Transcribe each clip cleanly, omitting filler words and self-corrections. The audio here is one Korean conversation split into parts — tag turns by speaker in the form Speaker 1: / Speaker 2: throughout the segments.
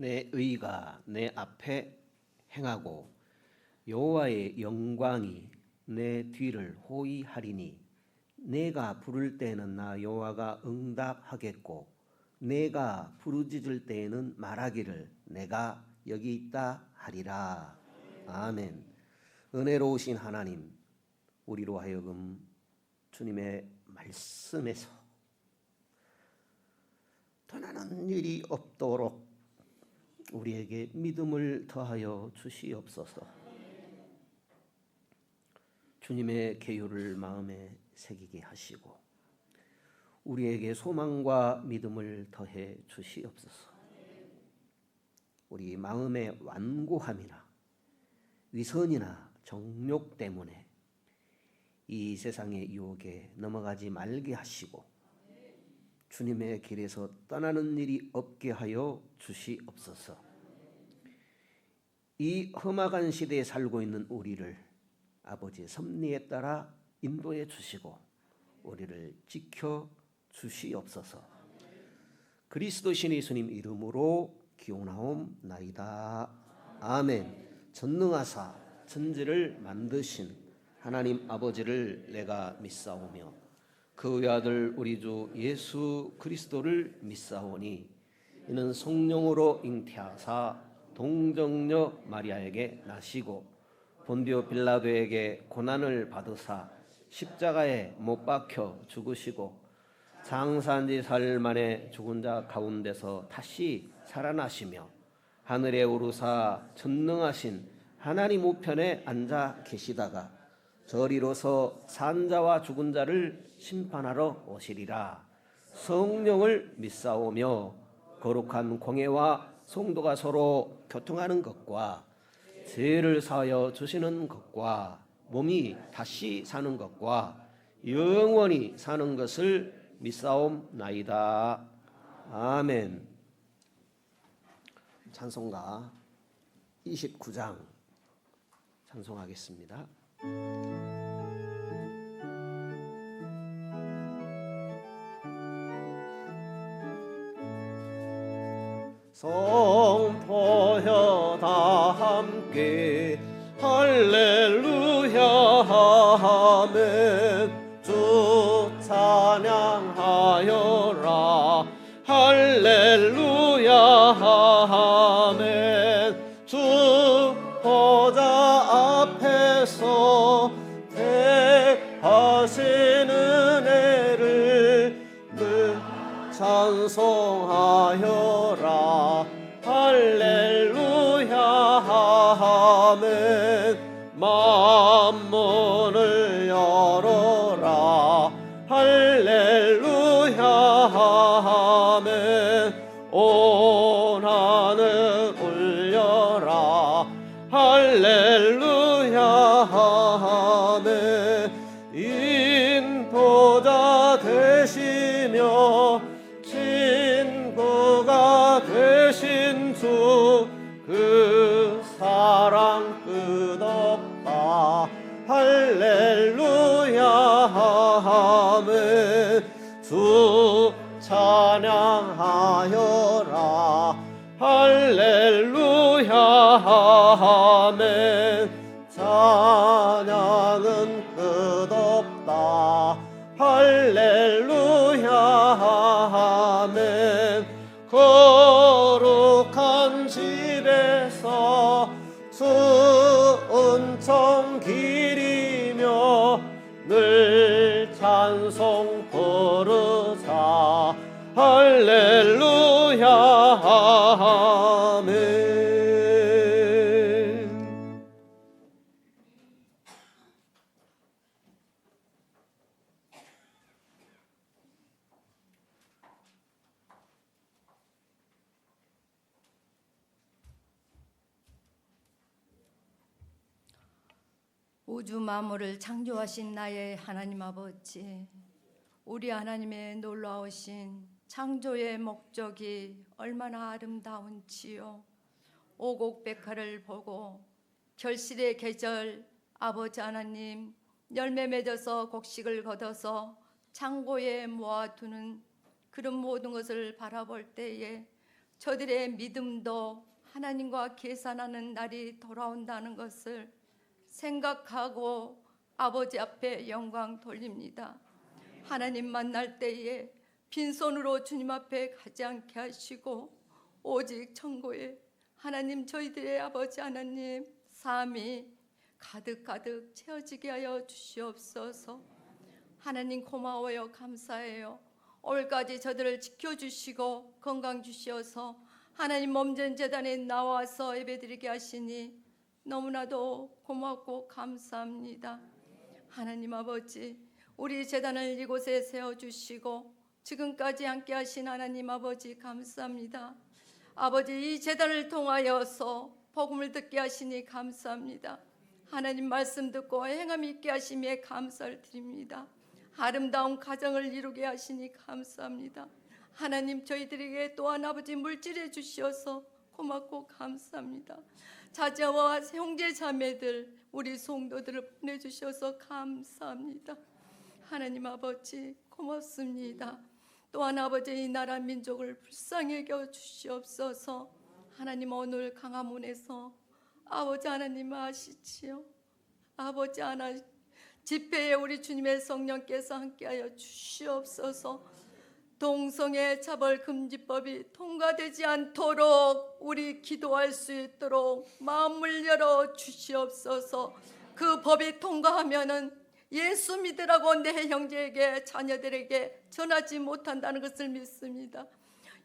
Speaker 1: 내 의가 내 앞에 행하고 여호와의 영광이 내 뒤를 호위하리니 내가 부를 때에는 나 여호와가 응답하겠고 내가 부르짖을 때에는 말하기를 내가 여기 있다 하리라. 아멘. 은혜로우신 하나님, 우리로 하여금 주님의 말씀에서 떠나는 일이 없도록 우리에게 믿음을 더하여 주시옵소서. 주님의 계율을 마음에 새기게 하시고 우리에게 소망과 믿음을 더해 주시옵소서. 우리 마음의 완고함이나 위선이나 정욕 때문에 이 세상의 유혹에 넘어가지 말게 하시고 주님의 길에서 떠나는 일이 없게 하여 주시옵소서. 이 험악한 시대에 살고 있는 우리를 아버지의 섭리에 따라 인도해 주시고 우리를 지켜 주시옵소서. 그리스도 신 예수님 이름으로 기원하옵나이다. 아멘. 전능하사 천지를 만드신 하나님 아버지를 내가 믿사오며 그 외아들 우리 주 예수 그리스도를 믿사오니 이는 성령으로 잉태하사 동정녀 마리아에게 나시고 본디오 빌라도에게 고난을 받으사 십자가에 못 박혀 죽으시고 장사한 지 사흘 만에 죽은 자 가운데서 다시 살아나시며 하늘에 오르사 전능하신 하나님 우편에 앉아 계시다가 저리로서 산 자와 죽은 자를 심판하러 오시리라. 성령을 믿사오며 거룩한 공회와 성도가 서로 교통하는 것과 죄를 사하여 주시는 것과 몸이 다시 사는 것과 영원히 사는 것을 믿사옵나이다. 아멘. 찬송가 29장 찬송하겠습니다. 성포여 다 함께 할렐루야 아멘. 주 찬양하여라 할렐루야 아멘. 주 보좌 앞에서 대하신 은혜를 늘 찬송하여라 할렐루야 아멘. 만문을 열어라 할렐루야 아멘. 온 하늘 울려라 할렐루야 아멘. 인도자 되시며 친구가 되신 주 그 사랑 끝없다 할렐루야 아멘. 주 찬양하여라 할렐루야 아멘. 찬양은 끝없다 할렐루야 아멘. 거룩한 집에서 주 은총 기리며 늘 찬송 부르자 할렐루야 아멘.
Speaker 2: 우주 만물을 창조하신 나의 하나님 아버지, 우리 하나님의 놀라우신 창조의 목적이 얼마나 아름다운지요. 오곡백화를 보고 결실의 계절 아버지 하나님 열매 맺어서 곡식을 거둬서 창고에 모아두는 그런 모든 것을 바라볼 때에 저들의 믿음도 하나님과 계산하는 날이 돌아온다는 것을 생각하고 아버지 앞에 영광 돌립니다. 하나님 만날 때에 빈손으로 주님 앞에 가지 않게 하시고 오직 천국에 하나님 저희들의 아버지 하나님 삶이 가득가득 채워지게 하여 주시옵소서. 하나님 고마워요. 감사해요. 올까지 저들을 지켜주시고 건강 주시어서 하나님 몸전 재단에 나와서 예배드리게 하시니 너무나도 고맙고 감사합니다. 하나님 아버지, 우리 재단을 이곳에 세워주시고 지금까지 함께 하신 하나님 아버지 감사합니다. 아버지, 이 재단을 통하여서 복음을 듣게 하시니 감사합니다. 하나님 말씀 듣고 행함 있게 하심에 감사를 드립니다. 아름다운 가정을 이루게 하시니 감사합니다. 하나님, 저희들에게 또한 아버지 물질해 주시어서 고맙고 감사합니다. 자녀와 형제 자매들, 우리 성도들을 보내주셔서 감사합니다. 하나님 아버지 고맙습니다. 또한 아버지, 이 나라 민족을 불쌍히 여겨 주시옵소서. 하나님, 오늘 강화문에서 아버지 하나님 아시지요? 아버지 하나 집회에 우리 주님의 성령께서 함께하여 주시옵소서. 동성애 차별 금지법이 통과되지 않도록 우리 기도할 수 있도록 마음을 열어 주시옵소서. 그 법이 통과하면은 예수 믿으라고 내 형제에게 자녀들에게 전하지 못한다는 것을 믿습니다.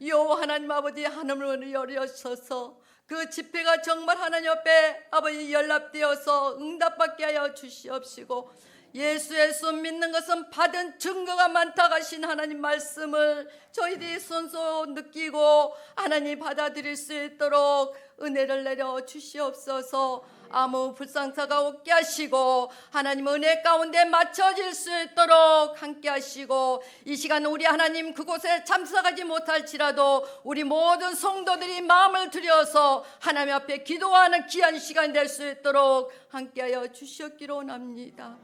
Speaker 2: 요 하나님 아버지, 하늘을 열으셔서 그 집회가 정말 하나님 앞에 아버지 연락되어서 응답받게 하여 주시옵시고, 예수의 손 믿는 것은 받은 증거가 많다 하신 하나님 말씀을 저희들이 손소 느끼고 하나님 받아들일 수 있도록 은혜를 내려 주시옵소서. 아무 불상사가 없게 하시고 하나님 은혜 가운데 맞춰질 수 있도록 함께 하시고, 이 시간 우리 하나님 그곳에 참석하지 못할지라도 우리 모든 성도들이 마음을 들여서 하나님 앞에 기도하는 귀한 시간이 될 수 있도록 함께하여 주셨기로 원합니다.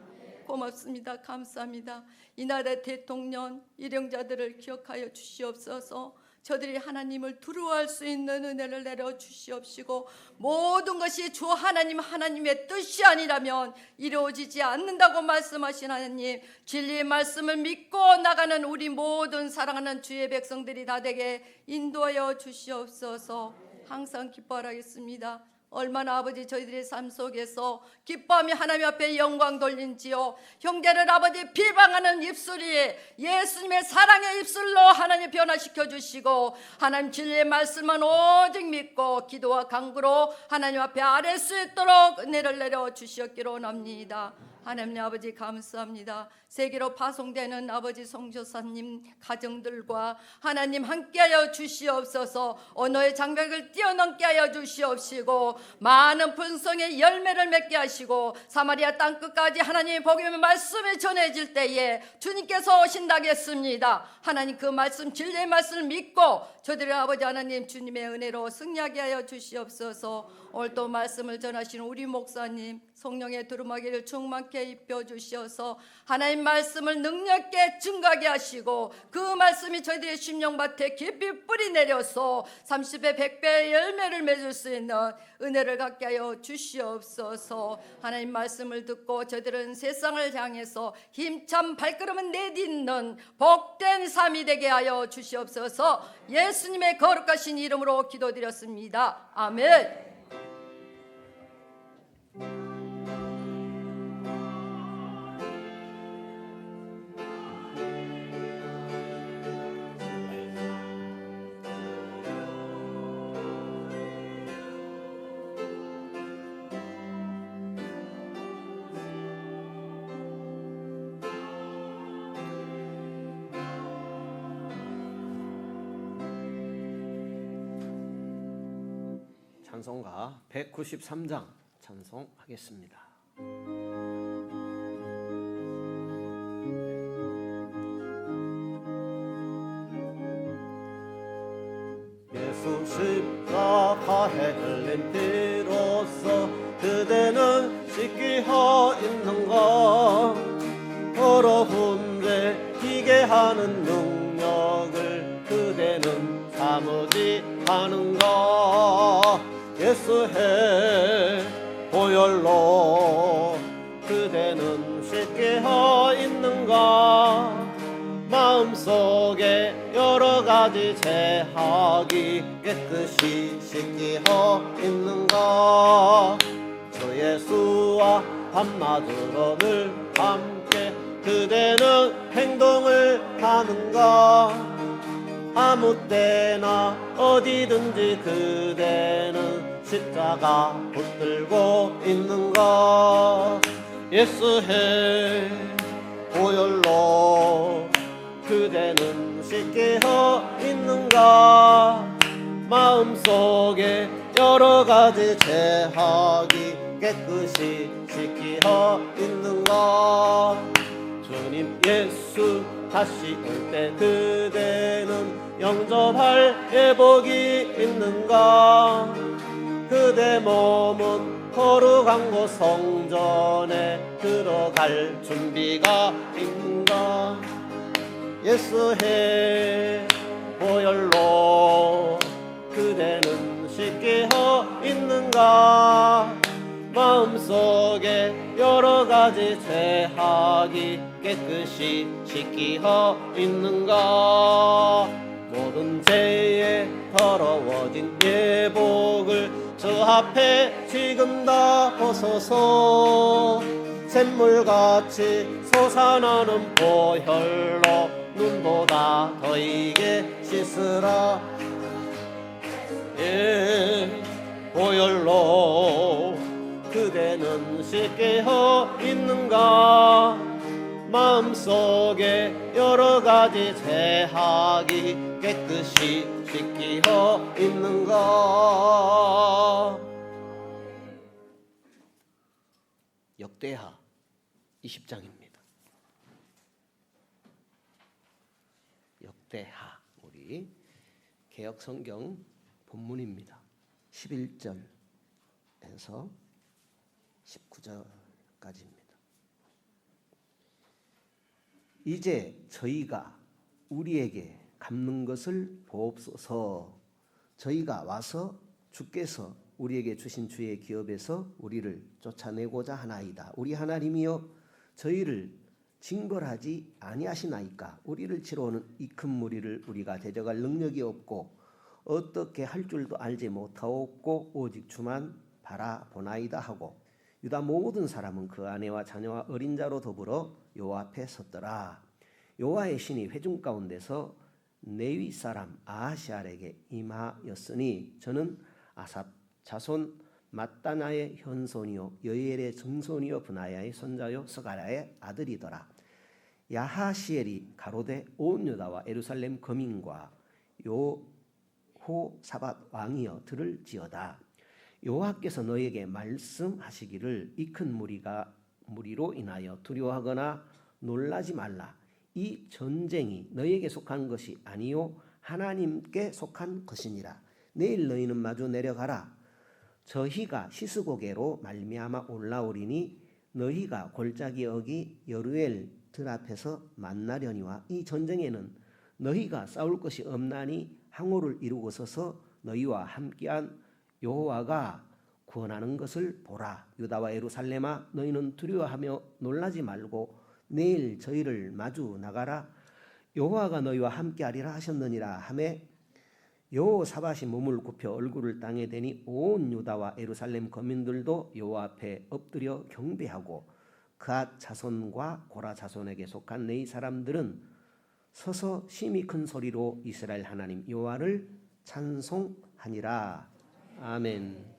Speaker 2: 고맙습니다. 감사합니다. 이 나라의 대통령 일행자들을 기억하여 주시옵소서. 저들이 하나님을 두려워할 수 있는 은혜를 내려 주시옵시고, 모든 것이 주 하나님의 뜻이 아니라면 이루어지지 않는다고 말씀하신 하나님, 진리의 말씀을 믿고 나가는 우리 모든 사랑하는 주의 백성들이 다 되게 인도하여 주시옵소서. 항상 기뻐하겠습니다. 얼마나 아버지 저희들의 삶 속에서 기뻐하며 하나님 앞에 영광 돌린지요. 형제를 아버지 비방하는 입술이 예수님의 사랑의 입술로 하나님 변화시켜 주시고, 하나님 진리의 말씀만 오직 믿고 기도와 간구로 하나님 앞에 아뢰 수 있도록 은혜를 내려 주시옵기로 원합니다. 하나님 아버지 감사합니다. 세계로 파송되는 아버지 선교사님 가정들과 하나님 함께하여 주시옵소서. 언어의 장벽을 뛰어넘게 하여 주시옵시고, 많은 분성의 열매를 맺게 하시고, 사마리아 땅끝까지 하나님의 복음의 말씀이 전해질 때에 주님께서 오신다겠습니다. 하나님 그 말씀, 진리의 말씀을 믿고 저들의 아버지 하나님 주님의 은혜로 승리하게 하여 주시옵소서. 오늘 또 말씀을 전하시는 우리 목사님 성령의 두루마기를 충만케 입혀 주셔서 하나님 말씀을 능력있게 증가하게 하시고, 그 말씀이 저희들의 심령밭에 깊이 뿌리 내려서 30배 100배의 열매를 맺을 수 있는 은혜를 갖게 하여 주시옵소서. 하나님 말씀을 듣고 저희들은 세상을 향해서 힘찬 발걸음을 내딛는 복된 삶이 되게 하여 주시옵소서. 예수님의 거룩하신 이름으로 기도드렸습니다. 아멘.
Speaker 1: 찬송가 193장 찬송하겠습니다. 예수 십자가에 흘린 피로써 그대는 씻기 하 있는가. 더러운 죄 희게 하는 능력을 그대는 참으지 하는가. 예수의 보혈로 그대는 쉽게 하 있는가. 마음속에 여러 가지 죄악이 깨끗이 씻기 하 있는가. 주 예수와 밤낮으로 늘 함께 그대는 행동을 하는가. 아무 때나 어디든지 그대는 십자가 붙들고 있는가. 예수의 보혈로 그대는 쉽게 하 있는가. 마음속에 여러 가지 죄악이 깨끗이 씻기어 있는가. 주님 예수 다시 올 때 그대는 영접할 예복이 있는가. 그대 몸은 거룩한 곳 성전에 들어갈 준비가 있는가. 예수의 보혈로 그대는 쉽게 하 있는가. 마음속에 여러 가지 죄악이 깨끗이 씻기어 있는가. 모든 죄에 더러워진 예복을 주 앞에 지금 다 벗어서 샘물같이 솟아나는 보혈로 눈보다 더 이게 씻으라. 예, 보혈로 그대는 쉽게 하 있는가. 마음속에 여러 가지 죄악이 깨끗이 씻기어 있는가. 역대하 20장입니다. 역대하 우리 개역성경 본문입니다. 11절에서 19절까지입니다. 이제 저희가 우리에게 갚는 것을 보옵소서. 저희가 와서 주께서 우리에게 주신 주의 기업에서 우리를 쫓아내고자 하나이다. 우리 하나님이여 저희를 징벌하지 아니하시나이까. 우리를 치러 오는 이 큰 무리를 우리가 대적할 능력이 없고 어떻게 할 줄도 알지 못하옵고 오직 주만 바라보나이다 하고 유다 모든 사람은 그 아내와 자녀와 어린 자로 더불어 여호와 앞에 섰더라. 여호와의 신이 회중 가운데서 네위 사람 아하시알에게 임하였으니 저는 아삽 자손 mattan아의 현손이요 여이엘의 증손이요 브나야의 손자요 스가랴의 아들이더라. 야하시엘이 가로되 온 유다와 예루살렘 거민과 여호사밧 왕이여 들을지어다. 여호와께서 너에게 말씀하시기를 이 큰 무리로 인하여 두려워하거나 놀라지 말라. 이 전쟁이 너에게 속한 것이 아니요 하나님께 속한 것이니라. 내일 너희는 마주 내려가라. 저희가 시스고개로 말미암아 올라오리니 너희가 골짜기 어기 여루엘 들 앞에서 만나려니와 이 전쟁에는 너희가 싸울 것이 없나니 항우를 이루고 서서 너희와 함께한 여호와가 구원하는 것을 보라. 유다와 예루살렘아 너희는 두려워하며 놀라지 말고 내일 저희를 마주 나가라. 여호와가 너희와 함께하리라 하셨느니라 하매 여호사밧이 몸을 굽혀 얼굴을 땅에 대니 온 유다와 예루살렘 거민들도 여호와 앞에 엎드려 경배하고 그앗 자손과 고라 자손에게 속한 네이 사람들은 서서 심히 큰 소리로 이스라엘 하나님 여호와를 찬송하니라. 아멘.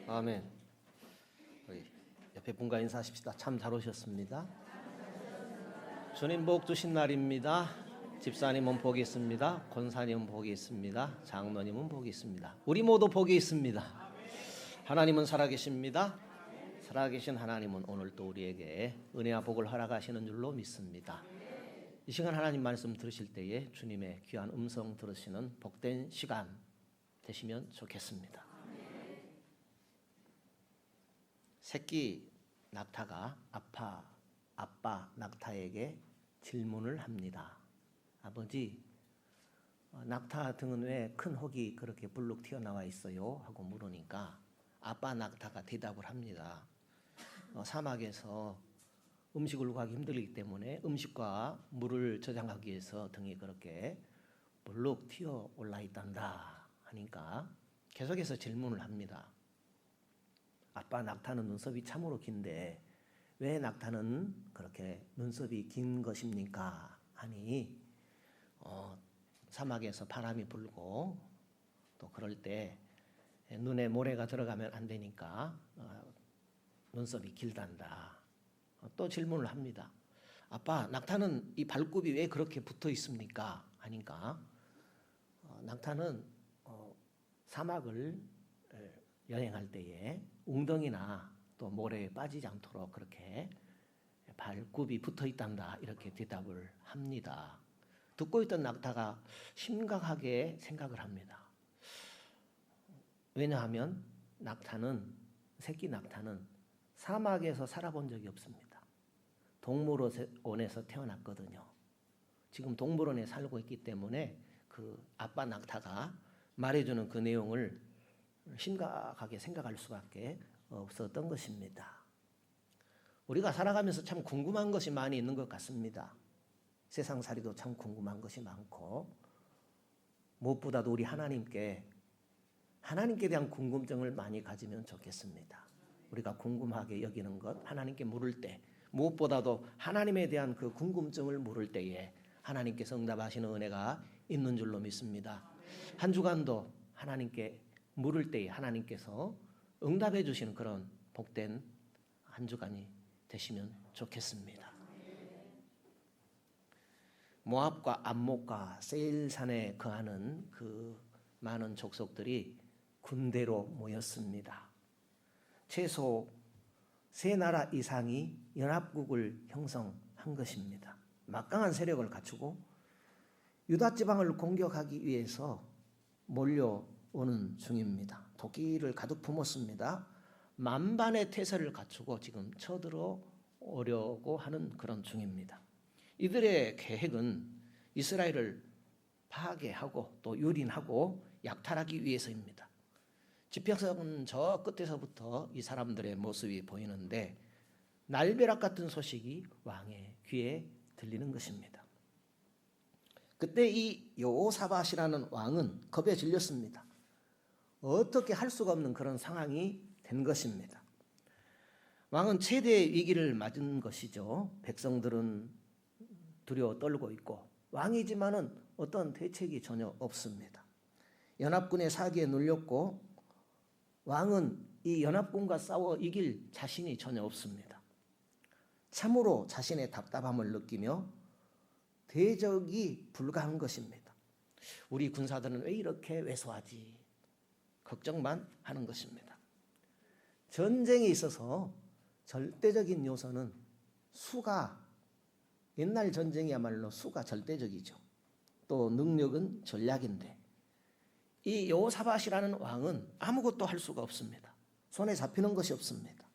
Speaker 1: 아멘. 우리 옆에 분과 인사하십시다. 참 잘 오셨습니다. 주님 복 주신 날입니다. 집사님은 복이 있습니다. 권사님은 복이 있습니다. 장로님은 복이 있습니다. 우리 모두 복이 있습니다. 하나님은 살아계십니다. 살아계신 하나님은 오늘 또 우리에게 은혜와 복을 허락하시는 줄로 믿습니다. 이 시간 하나님 말씀 들으실 때에 주님의 귀한 음성 들으시는 복된 시간 되시면 좋겠습니다. 새끼 낙타가 아빠 낙타에게 질문을 합니다. 아버지, 낙타 등은 왜 큰 혹이 그렇게 불룩 튀어나와 있어요? 하고 물으니까 아빠 낙타가 대답을 합니다. 사막에서 음식을 구하기 힘들기 때문에 음식과 물을 저장하기 위해서 등이 그렇게 불룩 튀어 올라 있단다 하니까 계속해서 질문을 합니다. 아빠, 낙타는 눈썹이 참으로 긴데 왜 낙타는 그렇게 눈썹이 긴 것입니까? 하니 사막에서 바람이 불고 또 그럴 때 눈에 모래가 들어가면 안 되니까 눈썹이 길단다. 또 질문을 합니다. 아빠, 낙타는 이 발굽이 왜 그렇게 붙어 있습니까? 하니까 낙타는 사막을 여행할 때에 웅덩이나 또 모래에 빠지지 않도록 그렇게 발굽이 붙어 있단다. 이렇게 대답을 합니다. 듣고 있던 낙타가 심각하게 생각을 합니다. 왜냐하면 새끼 낙타는 사막에서 살아본 적이 없습니다. 동물원에서 태어났거든요. 지금 동물원에 살고 있기 때문에 그 아빠 낙타가 말해주는 그 내용을 심각하게 생각할 수밖에 없었던 것입니다. 우리가 살아가면서 참 궁금한 것이 많이 있는 것 같습니다. 세상살이도 참 궁금한 것이 많고 무엇보다도 우리 하나님께 대한 궁금증을 많이 가지면 좋겠습니다. 우리가 궁금하게 여기는 것, 하나님께 물을 때 무엇보다도 하나님에 대한 그 궁금증을 물을 때에 하나님께서 응답하시는 은혜가 있는 줄로 믿습니다. 한 주간도 하나님께 물을 때에 하나님께서 응답해 주시는 그런 복된 한 주간이 되시면 좋겠습니다. 모압과 암몬과 세일산에 거하는 그 많은 족속들이 군대로 모였습니다. 최소 3나라 이상이 연합국을 형성한 것입니다. 막강한 세력을 갖추고 유다 지방을 공격하기 위해서 몰려오는 중입니다. 도끼를 가득 품었습니다. 만반의 태세를 갖추고 지금 쳐들어오려고 하는 그런 중입니다. 이들의 계획은 이스라엘을 파괴하고 또 유린하고 약탈하기 위해서입니다. 지평선 저 끝에서부터 이 사람들의 모습이 보이는데 날벼락 같은 소식이 왕의 귀에 들리는 것입니다. 그때 이 여호사밧이라는 왕은 겁에 질렸습니다. 어떻게 할 수가 없는 그런 상황이 된 것입니다. 왕은 최대의 위기를 맞은 것이죠. 백성들은 두려워 떨고 있고 왕이지만은 어떤 대책이 전혀 없습니다. 연합군의 사기에 눌렸고 왕은 이 연합군과 싸워 이길 자신이 전혀 없습니다. 참으로 자신의 답답함을 느끼며 대적이 불가한 것입니다. 우리 군사들은 왜 이렇게 왜소하지? 걱정만 하는 것입니다. 전쟁에 있어서 절대적인 요소는 수가, 옛날 전쟁이야말로 수가 절대적이죠. 또 능력은 전략인데 이 여호사밧이라는 왕은 아무것도 할 수가 없습니다. 손에 잡히는 것이 없습니다.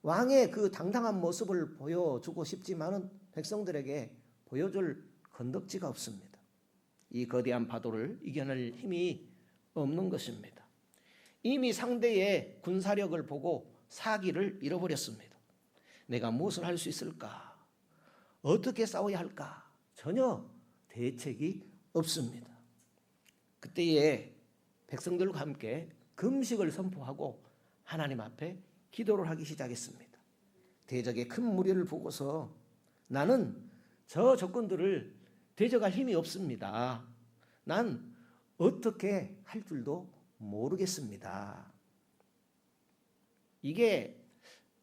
Speaker 1: 왕의 그 당당한 모습을 보여주고 싶지만은 백성들에게 보여줄 건덕지가 없습니다. 이 거대한 파도를 이겨낼 힘이 없는 것입니다. 이미 상대의 군사력을 보고 사기를 잃어버렸습니다. 내가 무엇을 할 수 있을까? 어떻게 싸워야 할까? 전혀 대책이 없습니다. 그때에 백성들과 함께 금식을 선포하고 하나님 앞에 기도를 하기 시작했습니다. 대적의 큰 무리를 보고서 나는 저 적군들을 대적할 힘이 없습니다. 난 어떻게 할 줄도 모르겠습니다. 이게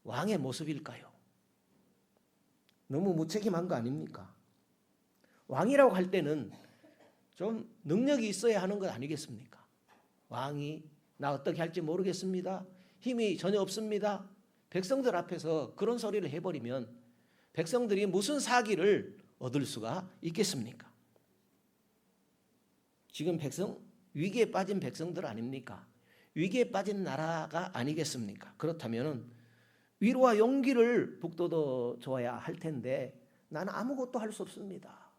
Speaker 1: 왕의 모습일까요? 너무 무책임한 거 아닙니까? 왕이라고 할 때는 좀 능력이 있어야 하는 것 아니겠습니까? 왕이 나 어떻게 할지 모르겠습니다. 힘이 전혀 없습니다. 백성들 앞에서 그런 소리를 해버리면 백성들이 무슨 사기를 얻을 수가 있겠습니까? 지금 위기에 빠진 백성들 아닙니까? 위기에 빠진 나라가 아니겠습니까? 그렇다면 위로와 용기를 북돋워 줘야 할 텐데 나는 아무것도 할 수 없습니다.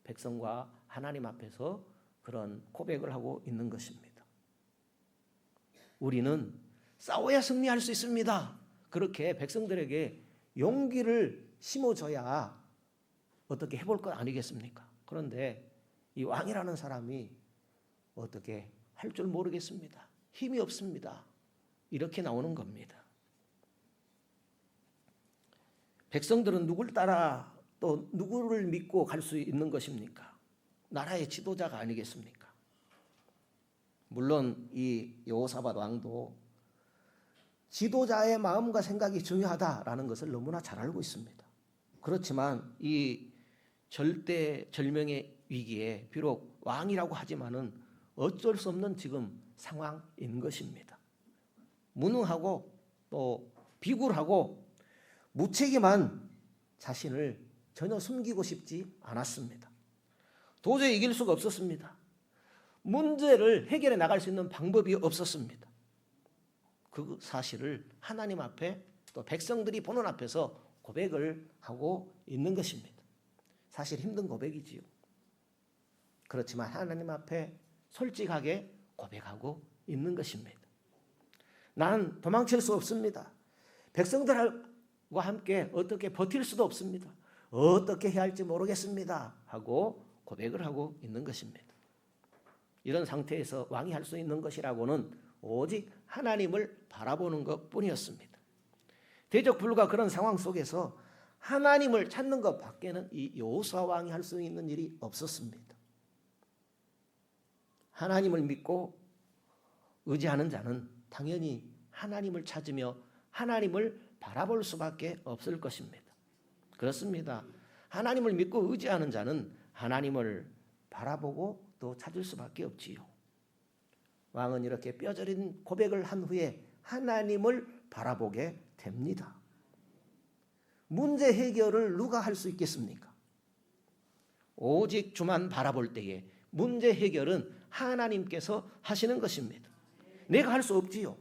Speaker 1: 백성과 하나님 앞에서 그런 고백을 하고 있는 것입니다. 우리는 싸워야 승리할 수 있습니다. 그렇게 백성들에게 용기를 심어줘야 어떻게 해볼 것 아니겠습니까? 그런데 이 왕이라는 사람이 어떻게 할 줄 모르겠습니다. 힘이 없습니다. 이렇게 나오는 겁니다. 백성들은 누굴 따라 또 누구를 믿고 갈 수 있는 것입니까? 나라의 지도자가 아니겠습니까? 물론 이 여호사밧 왕도 지도자의 마음과 생각이 중요하다라는 것을 너무나 잘 알고 있습니다. 그렇지만 이 절대절명의 위기에 비록 왕이라고 하지만은 어쩔 수 없는 지금 상황인 것입니다. 무능하고 또 비굴하고 무책임한 자신을 전혀 숨기고 싶지 않았습니다. 도저히 이길 수가 없었습니다. 문제를 해결해 나갈 수 있는 방법이 없었습니다. 그 사실을 하나님 앞에 또 백성들이 보는 앞에서 고백을 하고 있는 것입니다. 사실 힘든 고백이지요. 그렇지만 하나님 앞에 솔직하게 고백하고 있는 것입니다. 나는 도망칠 수 없습니다. 백성들과 함께 어떻게 버틸 수도 없습니다. 어떻게 해야 할지 모르겠습니다. 하고 고백을 하고 있는 것입니다. 이런 상태에서 왕이 할 수 있는 것이라고는 오직 하나님을 바라보는 것뿐이었습니다. 대적 불가 그런 상황 속에서 하나님을 찾는 것 밖에는 이 여호수아 왕이 할 수 있는 일이 없었습니다. 하나님을 믿고 의지하는 자는 당연히 하나님을 찾으며 하나님을 바라볼 수밖에 없을 것입니다. 그렇습니다. 하나님을 믿고 의지하는 자는 하나님을 바라보고 또 찾을 수밖에 없지요. 왕은 이렇게 뼈저린 고백을 한 후에 하나님을 바라보게 됩니다. 문제 해결을 누가 할 수 있겠습니까? 오직 주만 바라볼 때에 문제 해결은 하나님께서 하시는 것입니다. 내가 할 수 없지요.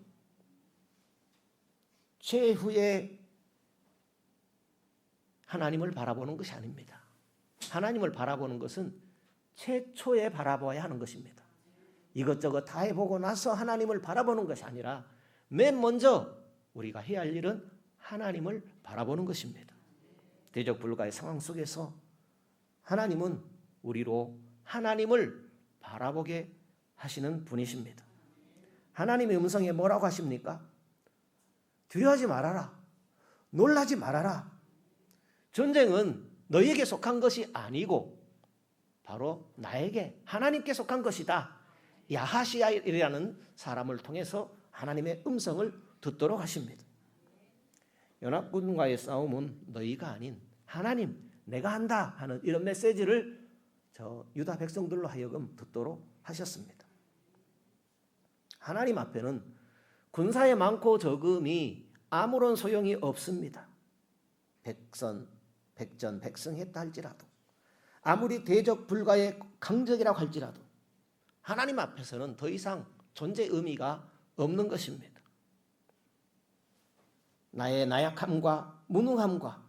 Speaker 1: 최후의 하나님을 바라보는 것이 아닙니다. 하나님을 바라보는 것은 최초에 바라봐야 하는 것입니다. 이것저것 다 해보고 나서 하나님을 바라보는 것이 아니라 맨 먼저 우리가 해야 할 일은 하나님을 바라보는 것입니다. 대적 불가의 상황 속에서 하나님은 우리로 하나님을 바라보게 하시는 분이십니다. 하나님의 음성에 뭐라고 하십니까? 두려워하지 말아라. 놀라지 말아라. 전쟁은 너희에게 속한 것이 아니고 바로 나에게 하나님께 속한 것이다. 야하시야이라는 사람을 통해서 하나님의 음성을 듣도록 하십니다. 연합군과의 싸움은 너희가 아닌 하나님, 내가 한다 하는 이런 메시지를 저 유다 백성들로 하여금 듣도록 하셨습니다. 하나님 앞에는 군사의 많고 적음이 아무런 소용이 없습니다. 백전백승했다 할지라도 아무리 대적 불가의 강적이라고 할지라도 하나님 앞에서는 더 이상 존재 의미가 없는 것입니다. 나의 나약함과 무능함과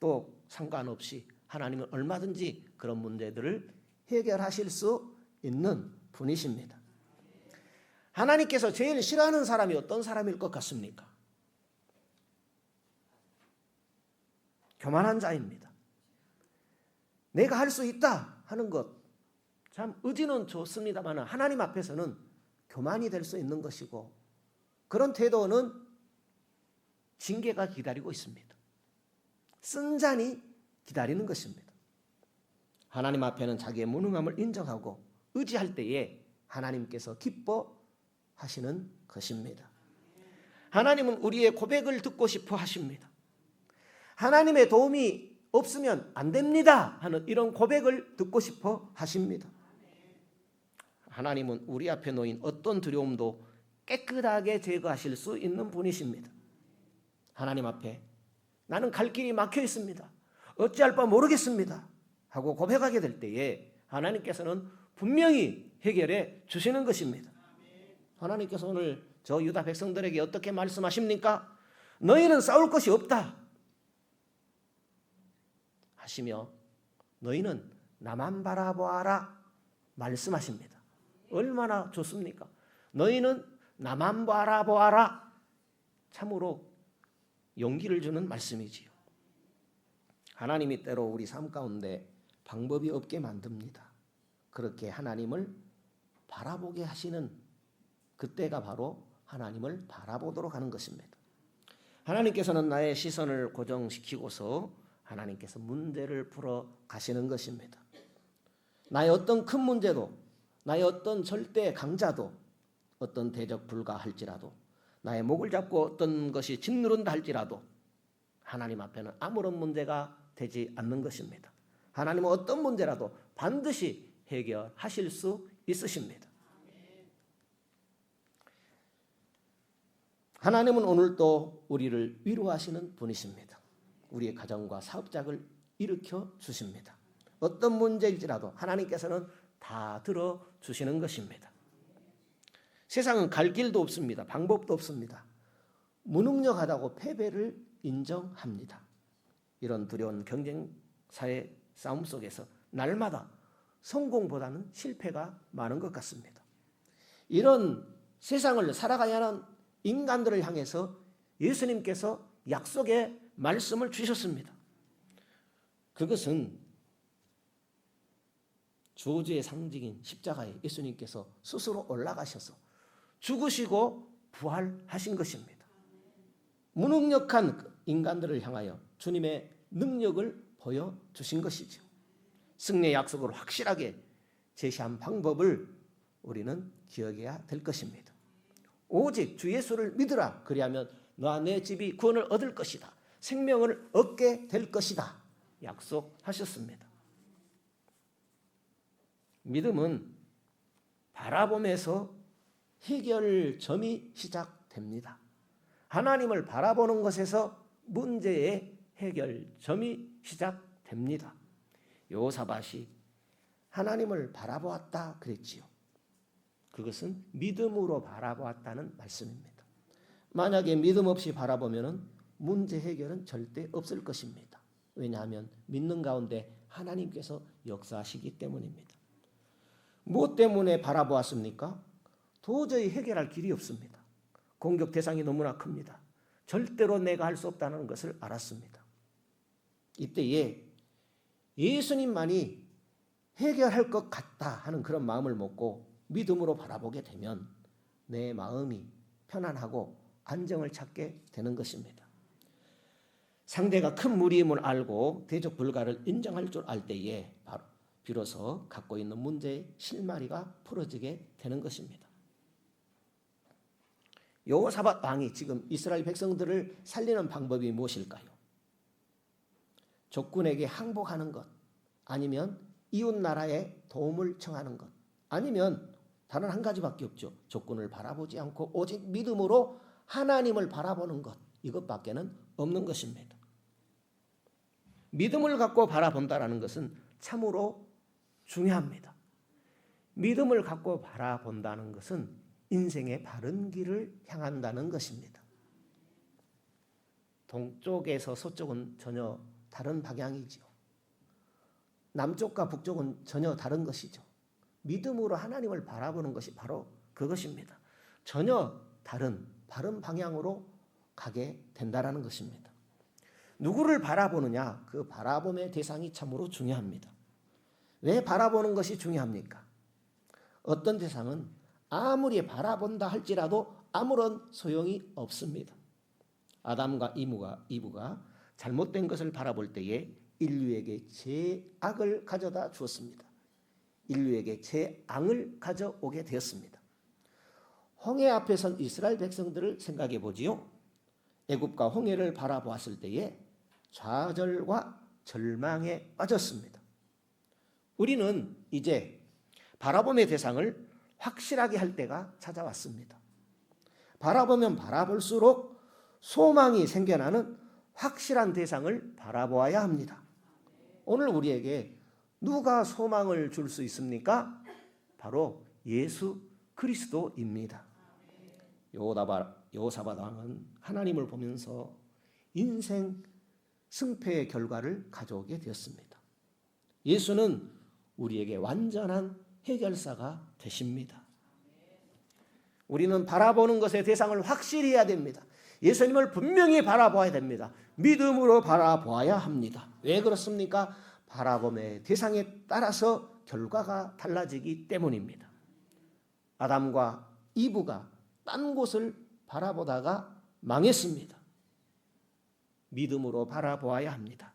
Speaker 1: 또 상관없이 하나님은 얼마든지 그런 문제들을 해결하실 수 있는 분이십니다. 하나님께서 제일 싫어하는 사람이 어떤 사람일 것 같습니까? 교만한 자입니다. 내가 할 수 있다 하는 것, 참 의지는 좋습니다만 하나님 앞에서는 교만이 될 수 있는 것이고 그런 태도는 징계가 기다리고 있습니다. 쓴잔이 기다리는 것입니다. 하나님 앞에는 자기의 무능함을 인정하고 의지할 때에 하나님께서 기뻐하시는 것입니다. 하나님은 우리의 고백을 듣고 싶어 하십니다. 하나님의 도움이 없으면 안 됩니다 하는 이런 고백을 듣고 싶어 하십니다. 하나님은 우리 앞에 놓인 어떤 두려움도 깨끗하게 제거하실 수 있는 분이십니다. 하나님 앞에 나는 갈 길이 막혀 있습니다. 어찌할 바 모르겠습니다 하고 고백하게 될 때에 하나님께서는 분명히 해결해 주시는 것입니다. 하나님께서 오늘 저 유다 백성들에게 어떻게 말씀하십니까? 너희는 싸울 것이 없다 하시며 너희는 나만 바라보아라 말씀하십니다. 얼마나 좋습니까? 너희는 나만 바라보아라. 참으로 용기를 주는 말씀이지요. 하나님이 때로 우리 삶 가운데 방법이 없게 만듭니다. 그렇게 하나님을 바라보게 하시는 그때가 바로 하나님을 바라보도록 하는 것입니다. 하나님께서는 나의 시선을 고정시키고서 하나님께서 문제를 풀어 가시는 것입니다. 나의 어떤 큰 문제도, 나의 어떤 절대 강자도, 어떤 대적 불가할지라도, 나의 목을 잡고 어떤 것이 짓누른다 할지라도 하나님 앞에는 아무런 문제가 되지 않는 것입니다. 하나님은 어떤 문제라도 반드시 해결하실 수 있으십니다. 하나님은 오늘도 우리를 위로하시는 분이십니다. 우리의 가정과 사업작을 일으켜 주십니다. 어떤 문제일지라도 하나님께서는 다 들어주시는 것입니다. 세상은 갈 길도 없습니다. 방법도 없습니다. 무능력하다고 패배를 인정합니다. 이런 두려운 경쟁사의 싸움 속에서 날마다 성공보다는 실패가 많은 것 같습니다. 이런 세상을 살아가야 하는 인간들을 향해서 예수님께서 약속의 말씀을 주셨습니다. 그것은 저주의 상징인 십자가에 예수님께서 스스로 올라가셔서 죽으시고 부활하신 것입니다. 무능력한 인간들을 향하여 주님의 능력을 보여주신 것이죠. 승리의 약속을 확실하게 제시한 방법을 우리는 기억해야 될 것입니다. 오직 주 예수를 믿으라. 그리하면 너와 내 집이 구원을 얻을 것이다. 생명을 얻게 될 것이다. 약속하셨습니다. 믿음은 바라봄에서 해결점이 시작됩니다. 하나님을 바라보는 것에서 문제의 해결점이 시작됩니다. 여호사밧이 하나님을 바라보았다 그랬지요. 그것은 믿음으로 바라보았다는 말씀입니다. 만약에 믿음 없이 바라보면 문제 해결은 절대 없을 것입니다. 왜냐하면 믿는 가운데 하나님께서 역사하시기 때문입니다. 무엇 때문에 바라보았습니까? 도저히 해결할 길이 없습니다. 공격 대상이 너무나 큽니다. 절대로 내가 할 수 없다는 것을 알았습니다. 이때에 예수님만이 해결할 것 같다 하는 그런 마음을 먹고 믿음으로 바라보게 되면 내 마음이 편안하고 안정을 찾게 되는 것입니다. 상대가 큰 무리임을 알고 대적 불가를 인정할 줄 알 때에 비로소 갖고 있는 문제의 실마리가 풀어지게 되는 것입니다. 여호사밧 왕이 지금 이스라엘 백성들을 살리는 방법이 무엇일까요? 적군에게 항복하는 것, 아니면 이웃 나라에 도움을 청하는 것, 아니면 다른 한 가지밖에 없죠. 적군을 바라보지 않고 오직 믿음으로 하나님을 바라보는 것, 이것밖에는 없는 것입니다. 믿음을 갖고 바라본다는 것은 참으로 중요합니다. 믿음을 갖고 바라본다는 것은 인생의 바른 길을 향한다는 것입니다. 동쪽에서 서쪽은 전혀 다른 방향이지요. 남쪽과 북쪽은 전혀 다른 것이죠. 믿음으로 하나님을 바라보는 것이 바로 그것입니다. 전혀 다른 바른 방향으로 가게 된다는 것입니다. 누구를 바라보느냐, 그 바라봄의 대상이 참으로 중요합니다. 왜 바라보는 것이 중요합니까? 어떤 대상은 아무리 바라본다 할지라도 아무런 소용이 없습니다. 아담과 이브가 잘못된 것을 바라볼 때에 인류에게 죄악을 가져다 주었습니다. 인류에게 죄악을 가져오게 되었습니다. 홍해 앞에 선 이스라엘 백성들을 생각해 보지요. 애굽과 홍해를 바라보았을 때에 좌절과 절망에 빠졌습니다. 우리는 이제 바라봄의 대상을 확실하게 할 때가 찾아왔습니다. 바라보면 바라볼수록 소망이 생겨나는 확실한 대상을 바라보아야 합니다. 오늘 우리에게 누가 소망을 줄 수 있습니까? 바로 예수 그리스도입니다. 여호사밧 왕은 하나님을 보면서 인생 승패의 결과를 가져오게 되었습니다. 예수는 우리에게 완전한 해결사가 되십니다. 우리는 바라보는 것의 대상을 확실히 해야 됩니다. 예수님을 분명히 바라보아야 됩니다. 믿음으로 바라보아야 합니다. 왜 그렇습니까? 바라봄의 대상에 따라서 결과가 달라지기 때문입니다. 아담과 이브가 딴 곳을 바라보다가 망했습니다. 믿음으로 바라보아야 합니다.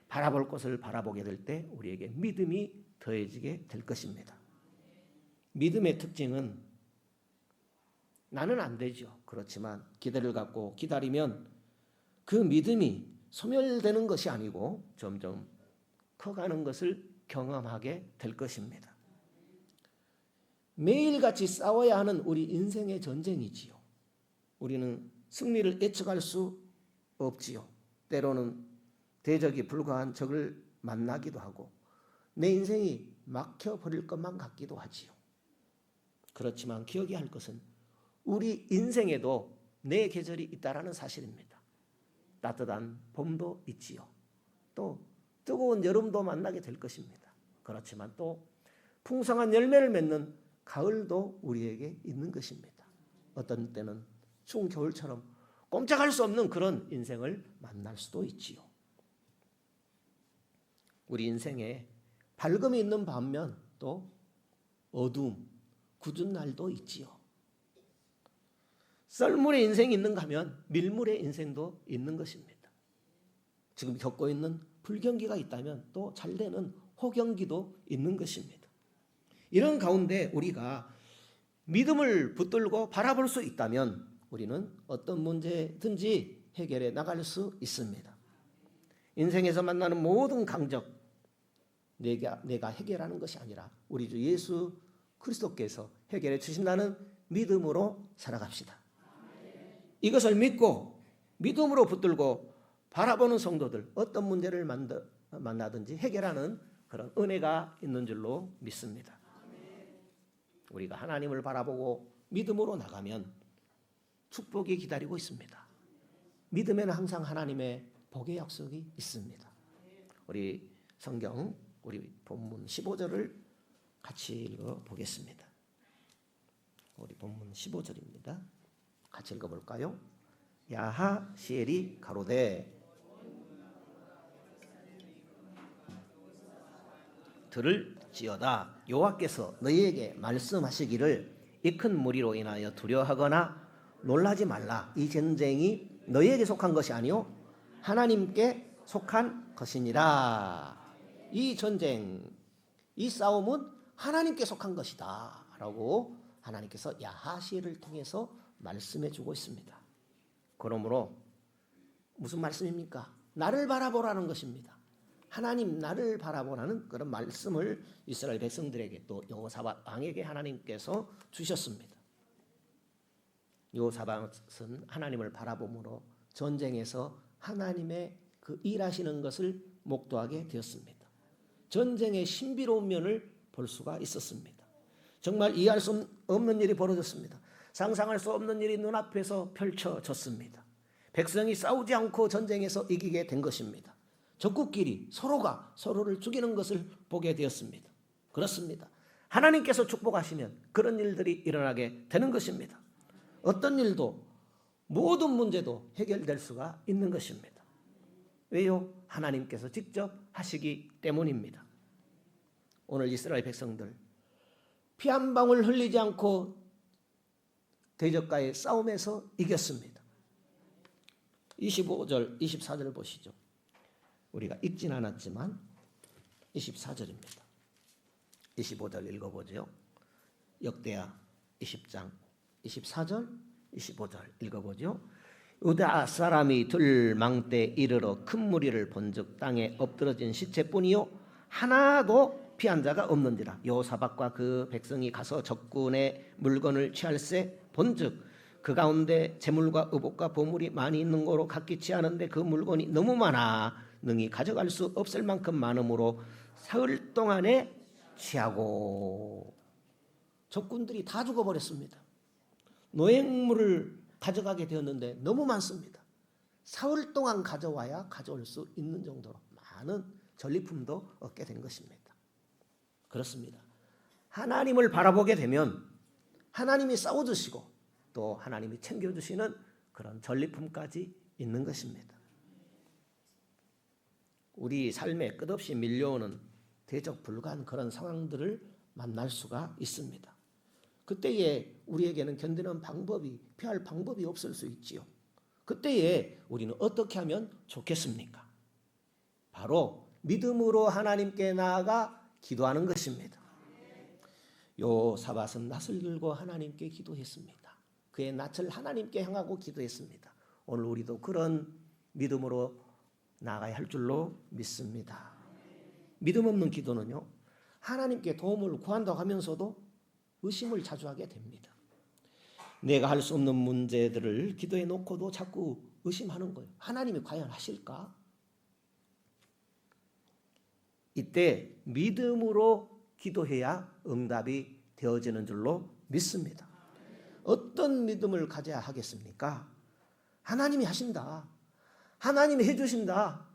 Speaker 1: 바라볼 것을 바라보게 될 때 우리에게 믿음이 더해지게 될 것입니다. 믿음의 특징은 나는 안 되죠. 그렇지만 기대를 갖고 기다리면 그 믿음이 소멸되는 것이 아니고 점점 커가는 것을 경험하게 될 것입니다. 매일같이 싸워야 하는 우리 인생의 전쟁이지요. 우리는 승리를 예측할 수 없지요. 때로는 대적이 불과한 적을 만나기도 하고 내 인생이 막혀버릴 것만 같기도 하지요. 그렇지만 기억해야 할 것은 우리 인생에도 내 계절이 있다라는 사실입니다. 따뜻한 봄도 있지요. 또 뜨거운 여름도 만나게 될 것입니다. 그렇지만 또 풍성한 열매를 맺는 가을도 우리에게 있는 것입니다. 어떤 때는 추운 겨울처럼 꼼짝할 수 없는 그런 인생을 만날 수도 있지요. 우리 인생에 밝음이 있는 반면 또 어두움, 굳은 날도 있지요. 썰물의 인생이 있는가 하면 밀물의 인생도 있는 것입니다. 지금 겪고 있는 불경기가 있다면 또 잘되는 호경기도 있는 것입니다. 이런 가운데 우리가 믿음을 붙들고 바라볼 수 있다면 우리는 어떤 문제든지 해결해 나갈 수 있습니다. 인생에서 만나는 모든 강적 내가 해결하는 것이 아니라 우리 주 예수 그리스도께서 해결해 주신다는 믿음으로 살아갑시다. 이것을 믿고 믿음으로 붙들고 바라보는 성도들 어떤 문제를 만나든지 해결하는 그런 은혜가 있는 줄로 믿습니다. 우리가 하나님을 바라보고 믿음으로 나가면 축복이 기다리고 있습니다. 믿음에는 항상 하나님의 복의 약속이 있습니다. 우리 성경 우리 본문 15절을 같이 읽어보겠습니다. 우리 본문 15절입니다. 같이 읽어볼까요? 야하시엘이 가로되 들을지어다 여호와께서 너희에게 말씀하시기를 이 큰 무리로 인하여 두려워하거나 놀라지 말라. 이 전쟁이 너희에게 속한 것이 아니요 하나님께 속한 것이니라. 이 전쟁, 이 싸움은 하나님께 속한 것이다 라고 하나님께서 야하시엘을 통해서 말씀해 주고 있습니다. 그러므로 무슨 말씀입니까? 나를 바라보라는 것입니다. 하나님 나를 바라보라는 그런 말씀을 이스라엘 백성들에게 또 여호사밧 왕에게 하나님께서 주셨습니다. 여호사밧은 하나님을 바라봄으로 전쟁에서 하나님의 그 일하시는 것을 목도하게 되었습니다. 전쟁의 신비로운 면을 볼 수가 있었습니다. 정말 이해할 수 없는 일이 벌어졌습니다. 상상할 수 없는 일이 눈앞에서 펼쳐졌습니다. 백성이 싸우지 않고 전쟁에서 이기게 된 것입니다. 적국끼리 서로가 서로를 죽이는 것을 보게 되었습니다. 그렇습니다. 하나님께서 축복하시면 그런 일들이 일어나게 되는 것입니다. 어떤 일도 모든 문제도 해결될 수가 있는 것입니다. 왜요? 하나님께서 직접 하시기 때문입니다. 오늘 이스라엘 백성들 피 한 방울 흘리지 않고 대적과의 싸움에서 이겼습니다. 25절, 24절 보시죠. 우리가 읽진 않았지만 24절입니다. 25절 읽어보죠. 역대하 20장 24절, 25절 읽어보죠. 유다 사람이 들망 때 이르러 큰 무리를 본즉 땅에 엎드러진 시체뿐이요 하나도 피한 자가 없는지라. 여호사밧과 그 백성이 가서 적군의 물건을 취할세 본즉 그 가운데 재물과 의복과 보물이 많이 있는 거로 각기 취하는데 그 물건이 너무 많아 능히 가져갈 수 없을 만큼 많으므로 사흘 동안에 취하고. 적군들이 다 죽어버렸습니다. 노획물을 가져가게 되었는데 너무 많습니다. 사흘 동안 가져와야 가져올 수 있는 정도로 많은 전리품도 얻게 된 것입니다. 그렇습니다. 하나님을 바라보게 되면 하나님이 싸워주시고 또 하나님이 챙겨주시는 그런 전리품까지 있는 것입니다. 우리 삶에 끝없이 밀려오는 대적 불가한 그런 상황들을 만날 수가 있습니다. 그때에 우리에게는 견디는 방법이, 피할 방법이 없을 수 있지요. 그때에 우리는 어떻게 하면 좋겠습니까? 바로 믿음으로 하나님께 나아가 기도하는 것입니다. 여호사밧은 낫을 들고 하나님께 기도했습니다. 그의 낯을 하나님께 향하고 기도했습니다. 오늘 우리도 그런 믿음으로 나아가야 할 줄로 믿습니다. 믿음 없는 기도는요, 하나님께 도움을 구한다고 하면서도 의심을 자주 하게 됩니다. 내가 할 수 없는 문제들을 기도해 놓고도 자꾸 의심하는 거예요. 하나님이 과연 하실까? 이때 믿음으로 기도해야 응답이 되어지는 줄로 믿습니다. 어떤 믿음을 가져야 하겠습니까? 하나님이 하신다, 하나님이 해주신다,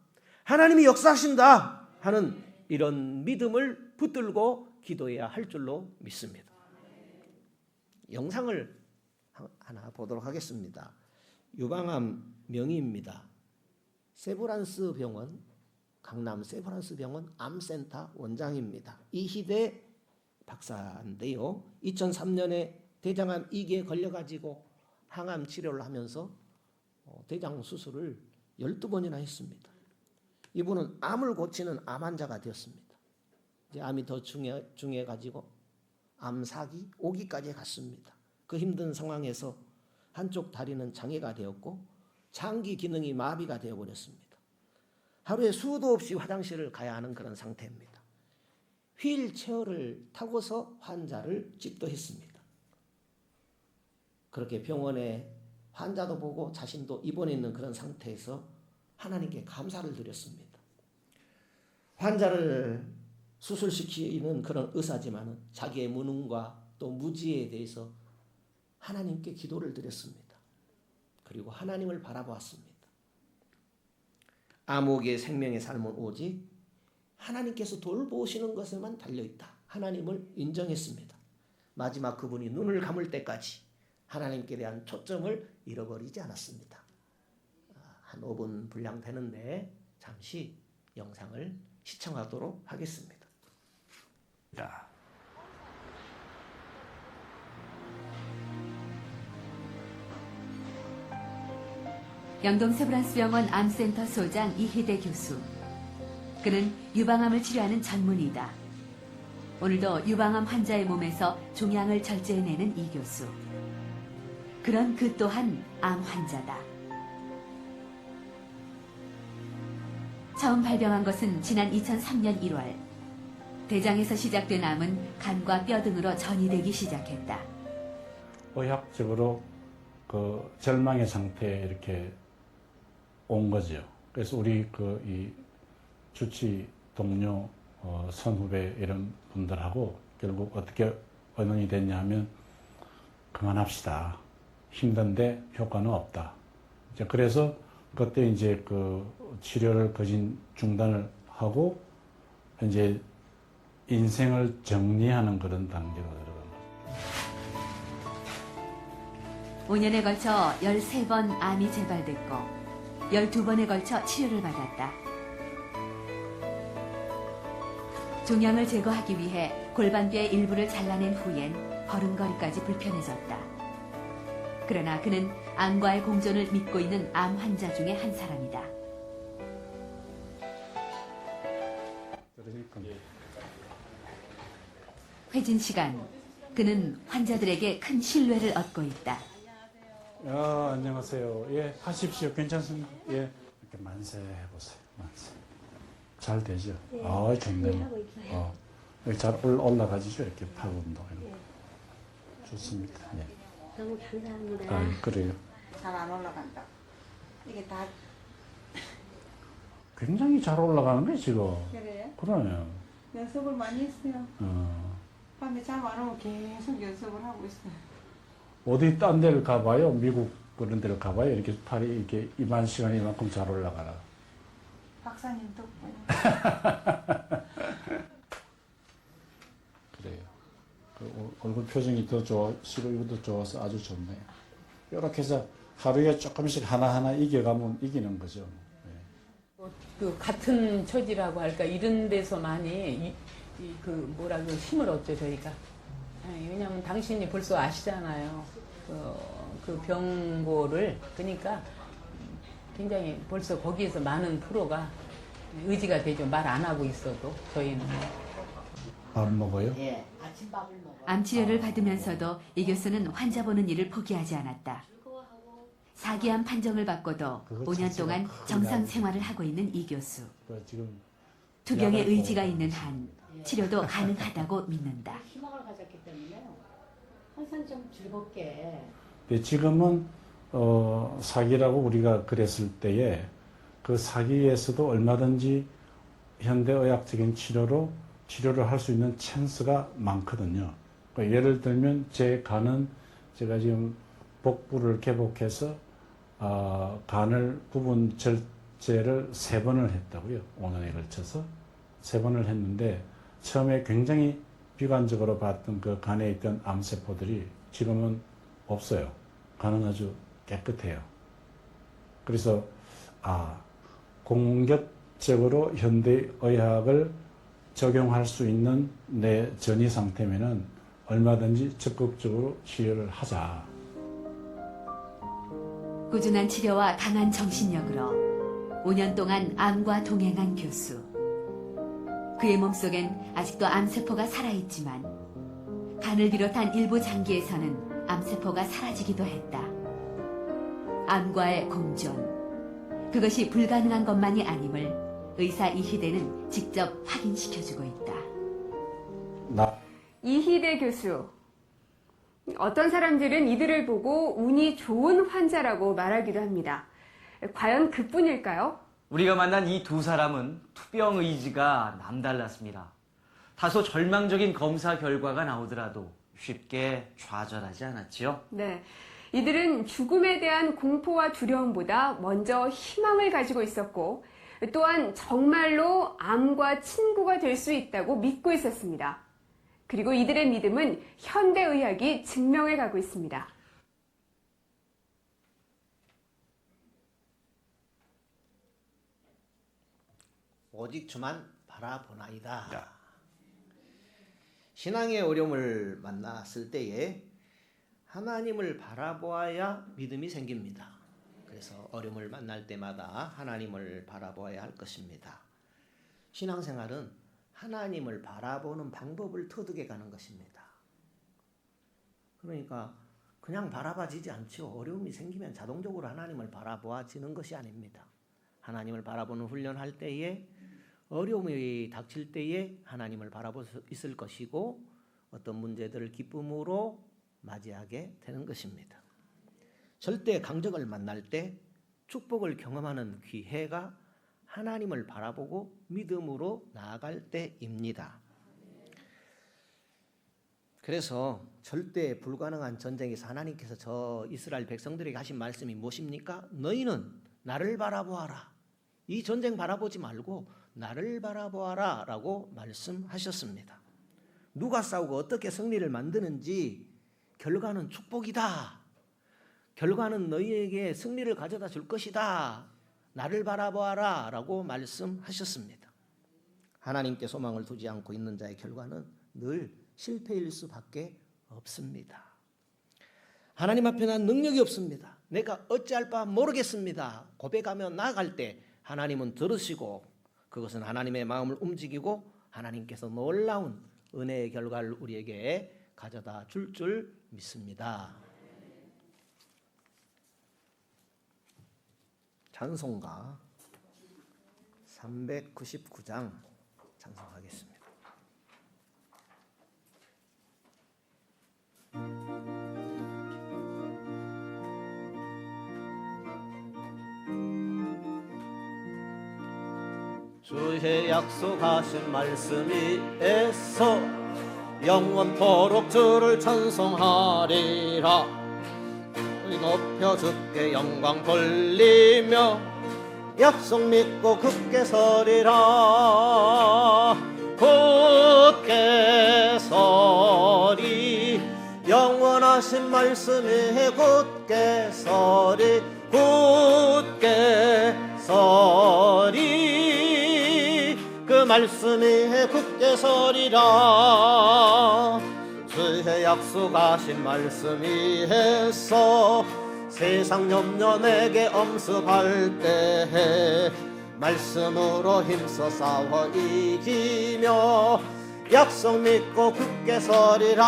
Speaker 1: 하나님이 역사하신다 하는 이런 믿음을 붙들고 기도해야 할 줄로 믿습니다. 영상을 하나 보도록 하겠습니다. 유방암 명의입니다. 세브란스 병원, 강남 세브란스 병원 암센터 원장입니다. 이희대 박사인데요. 2003년에 대장암 2기에 걸려가지고 항암 치료를 하면서 대장 수술을 12번이나 했습니다. 이분은 암을 고치는 암 환자가 되었습니다. 이제 암이 더 중요해가지고 암 4기, 5기까지 갔습니다. 그 힘든 상황에서 한쪽 다리는 장애가 되었고 장기 기능이 마비가 되어버렸습니다. 하루에 수도 없이 화장실을 가야 하는 그런 상태입니다. 휠체어를 타고서 환자를 집도했습니다. 그렇게 병원에 환자도 보고 자신도 입원해 있는 그런 상태에서 하나님께 감사를 드렸습니다. 환자를 수술시키는 그런 의사지만은 자기의 무능과 또 무지에 대해서 하나님께 기도를 드렸습니다. 그리고 하나님을 바라보았습니다. 암흑의 생명의 삶은 오직 하나님께서 돌보시는 것에만 달려있다. 하나님을 인정했습니다. 마지막 그분이 눈을 감을 때까지 하나님께 대한 초점을 잃어버리지 않았습니다. 한 5분 분량 되는데 잠시 영상을 시청하도록 하겠습니다.
Speaker 3: 야.
Speaker 4: 영동 세브란스병원 암센터 소장 이희대 교수. 그는 유방암을 치료하는 전문의다. 오늘도 유방암 환자의 몸에서 종양을 절제해내는 이 교수. 그런 그 또한 암 환자다. 처음 발병한 것은 지난 2003년 1월. 대장에서 시작된 암은 간과 뼈 등으로 전이되기 시작했다.
Speaker 3: 의학적으로 그 절망의 상태에 이렇게 온 거죠. 그래서 우리 이 주치 동료, 선후배 이런 분들하고 결국 어떻게 의논이 됐냐 하면 그만합시다. 힘든데 효과는 없다. 이제 그래서 그때 이제 그 치료를 거진 중단을 하고 이제 인생을 정리하는 그런 단계로 들어간 거죠.
Speaker 4: 5년에 걸쳐 13번 암이 재발됐고 12번에 걸쳐 치료를 받았다. 종양을 제거하기 위해 골반뼈의 일부를 잘라낸 후엔 걸음걸이까지 불편해졌다. 그러나 그는 암과의 공존을 믿고 있는 암 환자 중에 한 사람이다. 회진 시간. 그는 환자들에게 큰 신뢰를 얻고 있다.
Speaker 3: 안녕하세요. 예, 하십시오. 괜찮습니다. 예, 이렇게 만세 해보세요. 만세. 잘 되죠? 좋네요. 여기 잘 올라가지죠? 이렇게 팔 운동. 좋습니다. 예.
Speaker 5: 너무 감사합니다.
Speaker 3: 그래요.
Speaker 6: 잘 안 올라간다. 이게 다
Speaker 3: 굉장히 잘 올라가는 거예요, 지금.
Speaker 6: 그래요?
Speaker 3: 그러네요.
Speaker 6: 연습을 많이 했어요.
Speaker 3: 어.
Speaker 6: 밤에 잠 안 오면 계속 연습을 하고 있어요.
Speaker 3: 어디 딴 데를 가봐요. 미국 그런 데를 가봐요. 이렇게 팔이 이렇게 이만 시간 이만큼 잘 올라가라.
Speaker 6: 박사님 덕분에.
Speaker 3: 그래요. 얼굴 표정이 더 좋아지고 이것도 좋아서 아주 좋네요. 이렇게 해서 하루에 조금씩 하나하나 이겨가면 이기는 거죠.
Speaker 7: 그 같은 처지라고 할까 이런 데서 많이 힘을 얻죠 저희가. 왜냐하면 당신이 벌써 아시잖아요. 그 병고를 그러니까 굉장히 벌써 거기에서 많은 프로가 의지가 되죠. 말 안 하고 있어도 저희는.
Speaker 3: 밥 먹어요?
Speaker 5: 예, 아침밥을 먹어요.
Speaker 4: 암 치료를 받으면서도 이 교수는 환자 보는 일을 포기하지 않았다. 사기암 판정을 받고도
Speaker 3: 그거
Speaker 4: 5년
Speaker 3: 자체가
Speaker 4: 동안
Speaker 3: 큰
Speaker 4: 정상
Speaker 3: 일이죠.
Speaker 4: 생활을 하고 있는 이 교수.
Speaker 3: 지금
Speaker 4: 투병의
Speaker 3: 약을
Speaker 4: 의지가
Speaker 3: 먹어요.
Speaker 4: 있는 한 치료도 가능하다고 믿는다.
Speaker 5: 희망을 가졌기 때문에 항상 좀 즐겁게
Speaker 3: 근데 지금은 사기라고 우리가 그랬을 때에 그 사기에서도 얼마든지 현대의학적인 치료를 할 수 있는 찬스가 많거든요. 그러니까 예를 들면 제 간은 제가 지금 복부를 개복해서 간을 부분 절제를 3번을 했다고요. 5년에 걸쳐서 3번을 했는데 처음에 굉장히 비관적으로 봤던 그 간에 있던 암세포들이 지금은 없어요. 간은 아주 깨끗해요. 그래서 공격적으로 현대의학을 적용할 수 있는 내 전이 상태면은 얼마든지 적극적으로 치료를 하자.
Speaker 4: 꾸준한 치료와 강한 정신력으로 5년 동안 암과 동행한 교수. 그의 몸속엔 아직도 암세포가 살아있지만 간을 비롯한 일부 장기에서는 암세포가 사라지기도 했다. 암과의 공존. 그것이 불가능한 것만이 아님을 의사 이희대는 직접 확인시켜주고 있다.
Speaker 8: 이희대 교수. 어떤 사람들은 이들을 보고 운이 좋은 환자라고 말하기도 합니다. 과연 그뿐일까요?
Speaker 9: 우리가 만난 이 두 사람은 투병 의지가 남달랐습니다. 다소 절망적인 검사 결과가 나오더라도 쉽게 좌절하지 않았지요.
Speaker 8: 네. 이들은 죽음에 대한 공포와 두려움보다 먼저 희망을 가지고 있었고, 또한 정말로 암과 친구가 될 수 있다고 믿고 있었습니다. 그리고 이들의 믿음은 현대의학이 증명해 가고 있습니다.
Speaker 1: 오직 주만 바라보나이다. 신앙의 어려움을 만났을 때에 하나님을 바라보아야 믿음이 생깁니다. 그래서 어려움을 만날 때마다 하나님을 바라보아야 할 것입니다. 신앙생활은 하나님을 바라보는 방법을 터득해 가는 것입니다. 그러니까 그냥 바라봐지지 않죠. 어려움이 생기면 자동적으로 하나님을 바라보아지는 것이 아닙니다. 하나님을 바라보는 훈련할 때에 어려움이 닥칠 때에 하나님을 바라볼 수 있을 것이고 어떤 문제들을 기쁨으로 맞이하게 되는 것입니다. 절대 강적을 만날 때 축복을 경험하는 기회가 하나님을 바라보고 믿음으로 나아갈 때입니다. 그래서 절대 불가능한 전쟁에서 하나님께서 저 이스라엘 백성들에게 하신 말씀이 무엇입니까? 너희는 나를 바라보아라. 이 전쟁 바라보지 말고 나를 바라보아라 라고 말씀하셨습니다. 누가 싸우고 어떻게 승리를 만드는지 결과는 축복이다. 결과는 너희에게 승리를 가져다 줄 것이다. 나를 바라보아라 라고 말씀하셨습니다. 하나님께 소망을 두지 않고 있는 자의 결과는 늘 실패일 수밖에 없습니다. 하나님 앞에 난 능력이 없습니다. 내가 어찌할 바 모르겠습니다. 고백하며 나아갈 때 하나님은 들으시고 그것은 하나님의 마음을 움직이고 하나님께서 놀라운 은혜의 결과를 우리에게 가져다 줄 믿습니다. 찬송가 399장 찬송하겠습니다. 주의 약속하신 말씀이 애써 영원토록 주를 찬송하리라. 높여 주께 영광 돌리며 약속 믿고 굳게 서리라. 굳게 서리 영원하신 말씀에 굳게 서리 굳게 서리 그 말씀에 굳게 서리라. 주의 약속하신 말씀이 해서 세상 염려 내게 엄습할 때 말씀으로 힘써 싸워 이기며 약속 믿고 굳게 서리라.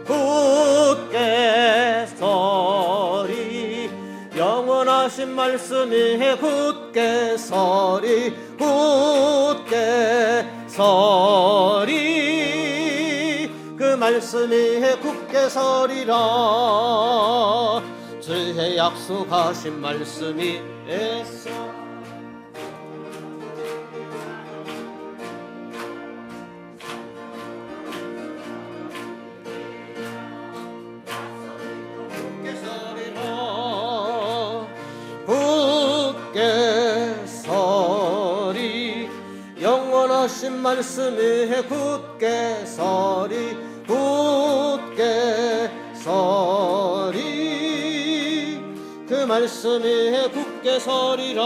Speaker 1: 굳게 서리 영원하신 말씀이 굳게 서리 굳게 서리 그 말씀이 굳게 서리라. 주의 약속하신 말씀이 애써 굳게 서리라. 굳게 서리 영원하신 말씀이 굳게 서리 굳게 서리 그 말씀이 굳게 서리라.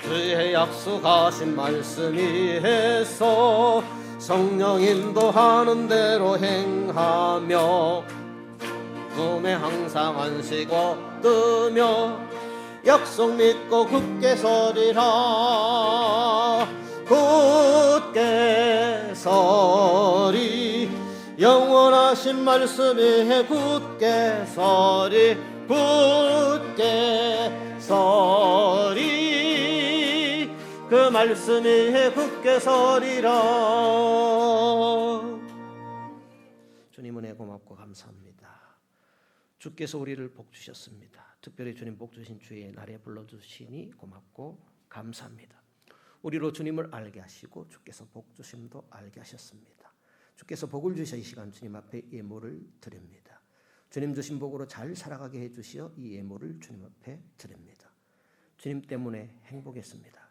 Speaker 1: 주의 약속하신 말씀이 해서 성령 인도하는 대로 행하며 꿈에 항상 안식 얻으며 약속 믿고 굳게 서리라. 굳게 서리 영원하신 말씀에 굳게 서리 굳게 서리 그 말씀에 굳게 서리라. 주님 은혜 고맙고 감사합니다. 주께서 우리를 복 주셨습니다. 특별히 주님 복 주신 주의 날에 불러주시니 고맙고 감사합니다. 우리로 주님을 알게 하시고 주께서 복 주심도 알게 하셨습니다. 주께서 복을 주셔 이 시간 주님 앞에 예물을 드립니다. 주님 주신 복으로 잘 살아가게 해주시어 이 예물을 주님 앞에 드립니다. 주님 때문에 행복했습니다.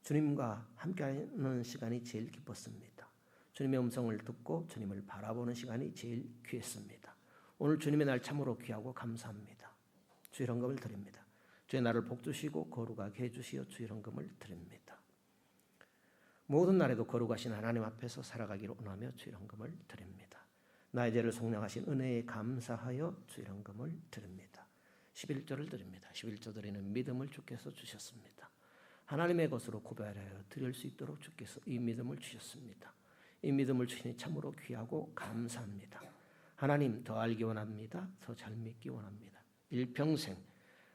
Speaker 1: 주님과 함께하는 시간이 제일 기뻤습니다. 주님의 음성을 듣고 주님을 바라보는 시간이 제일 귀했습니다. 오늘 주님의 날 참으로 귀하고 감사합니다. 주의 헌금을 드립니다. 주의 나를 복 주시고 거룩하게 해주시어 주의 헌금을 드립니다. 모든 날에도 거룩하신 하나님 앞에서 살아가기를 원하며 주의 헌금을 드립니다. 나의 죄를 속량하신 은혜에 감사하여 주의 헌금을 드립니다. 11조를 드립니다. 11조 드리는 믿음을 주께서 주셨습니다. 하나님의 것으로 고발하여 드릴 수 있도록 주께서 이 믿음을 주셨습니다. 이 믿음을 주시니 참으로 귀하고 감사합니다. 하나님 더 알기 원합니다. 더 잘 믿기 원합니다. 일평생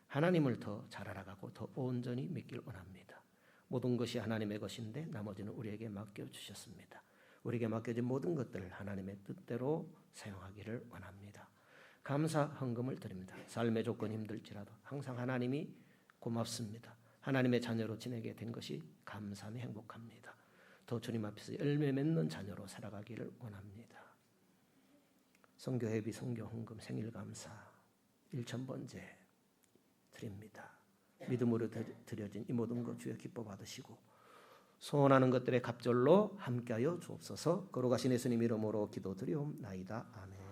Speaker 1: 하나님을 더 잘 알아가고 더 온전히 믿길 원합니다. 모든 것이 하나님의 것인데 나머지는 우리에게 맡겨주셨습니다. 우리에게 맡겨진 모든 것들을 하나님의 뜻대로 사용하기를 원합니다. 감사 헌금을 드립니다. 삶의 조건이 힘들지라도 항상 하나님이 고맙습니다. 하나님의 자녀로 지내게 된 것이 감사하며 행복합니다. 더 주님 앞에서 열매 맺는 자녀로 살아가기를 원합니다. 선교회비, 선교헌금, 생일감사 1,000번째 드립니다. 믿음으로 드려진 이 모든 것 주여 기뻐 받으시고 소원하는 것들의 갑절로 함께하여 주옵소서. 거룩하신 예수님 이름으로 기도드리옵나이다. 아멘.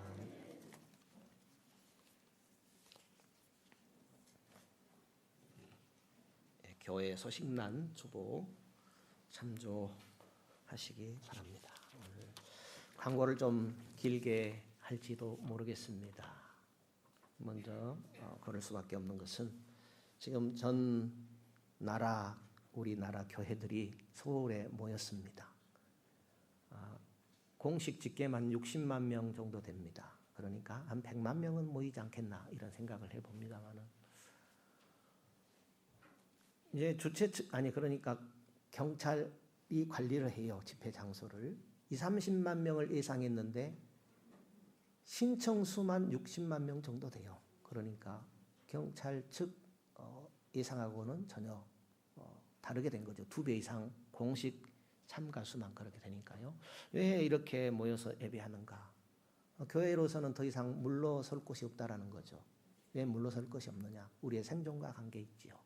Speaker 1: 교회 소식난 주보 참조하시기 바랍니다. 오늘 광고를 좀 길게 할지도 모르겠습니다. 먼저 걸을 수밖에 없는 것은 지금 전 나라 우리나라 교회들이 서울에 모였습니다. 공식 집계만 60만 명 정도 됩니다. 그러니까 한 100만 명은 모이지 않겠나 이런 생각을 해봅니다만은 이제 주최 측 아니 그러니까 경찰이 관리를 해요. 집회 장소를 30만 명을 예상했는데 신청 수만 60만 명 정도 돼요. 그러니까 경찰 측 예상하고는 전혀 다르게 된 거죠. 2배 이상 공식 참가 수만 그렇게 되니까요. 왜 이렇게 모여서 예배하는가? 교회로서는 더 이상 물러설 곳이 없다라는 거죠. 왜 물러설 것이 없느냐? 우리의 생존과 관계 있지요.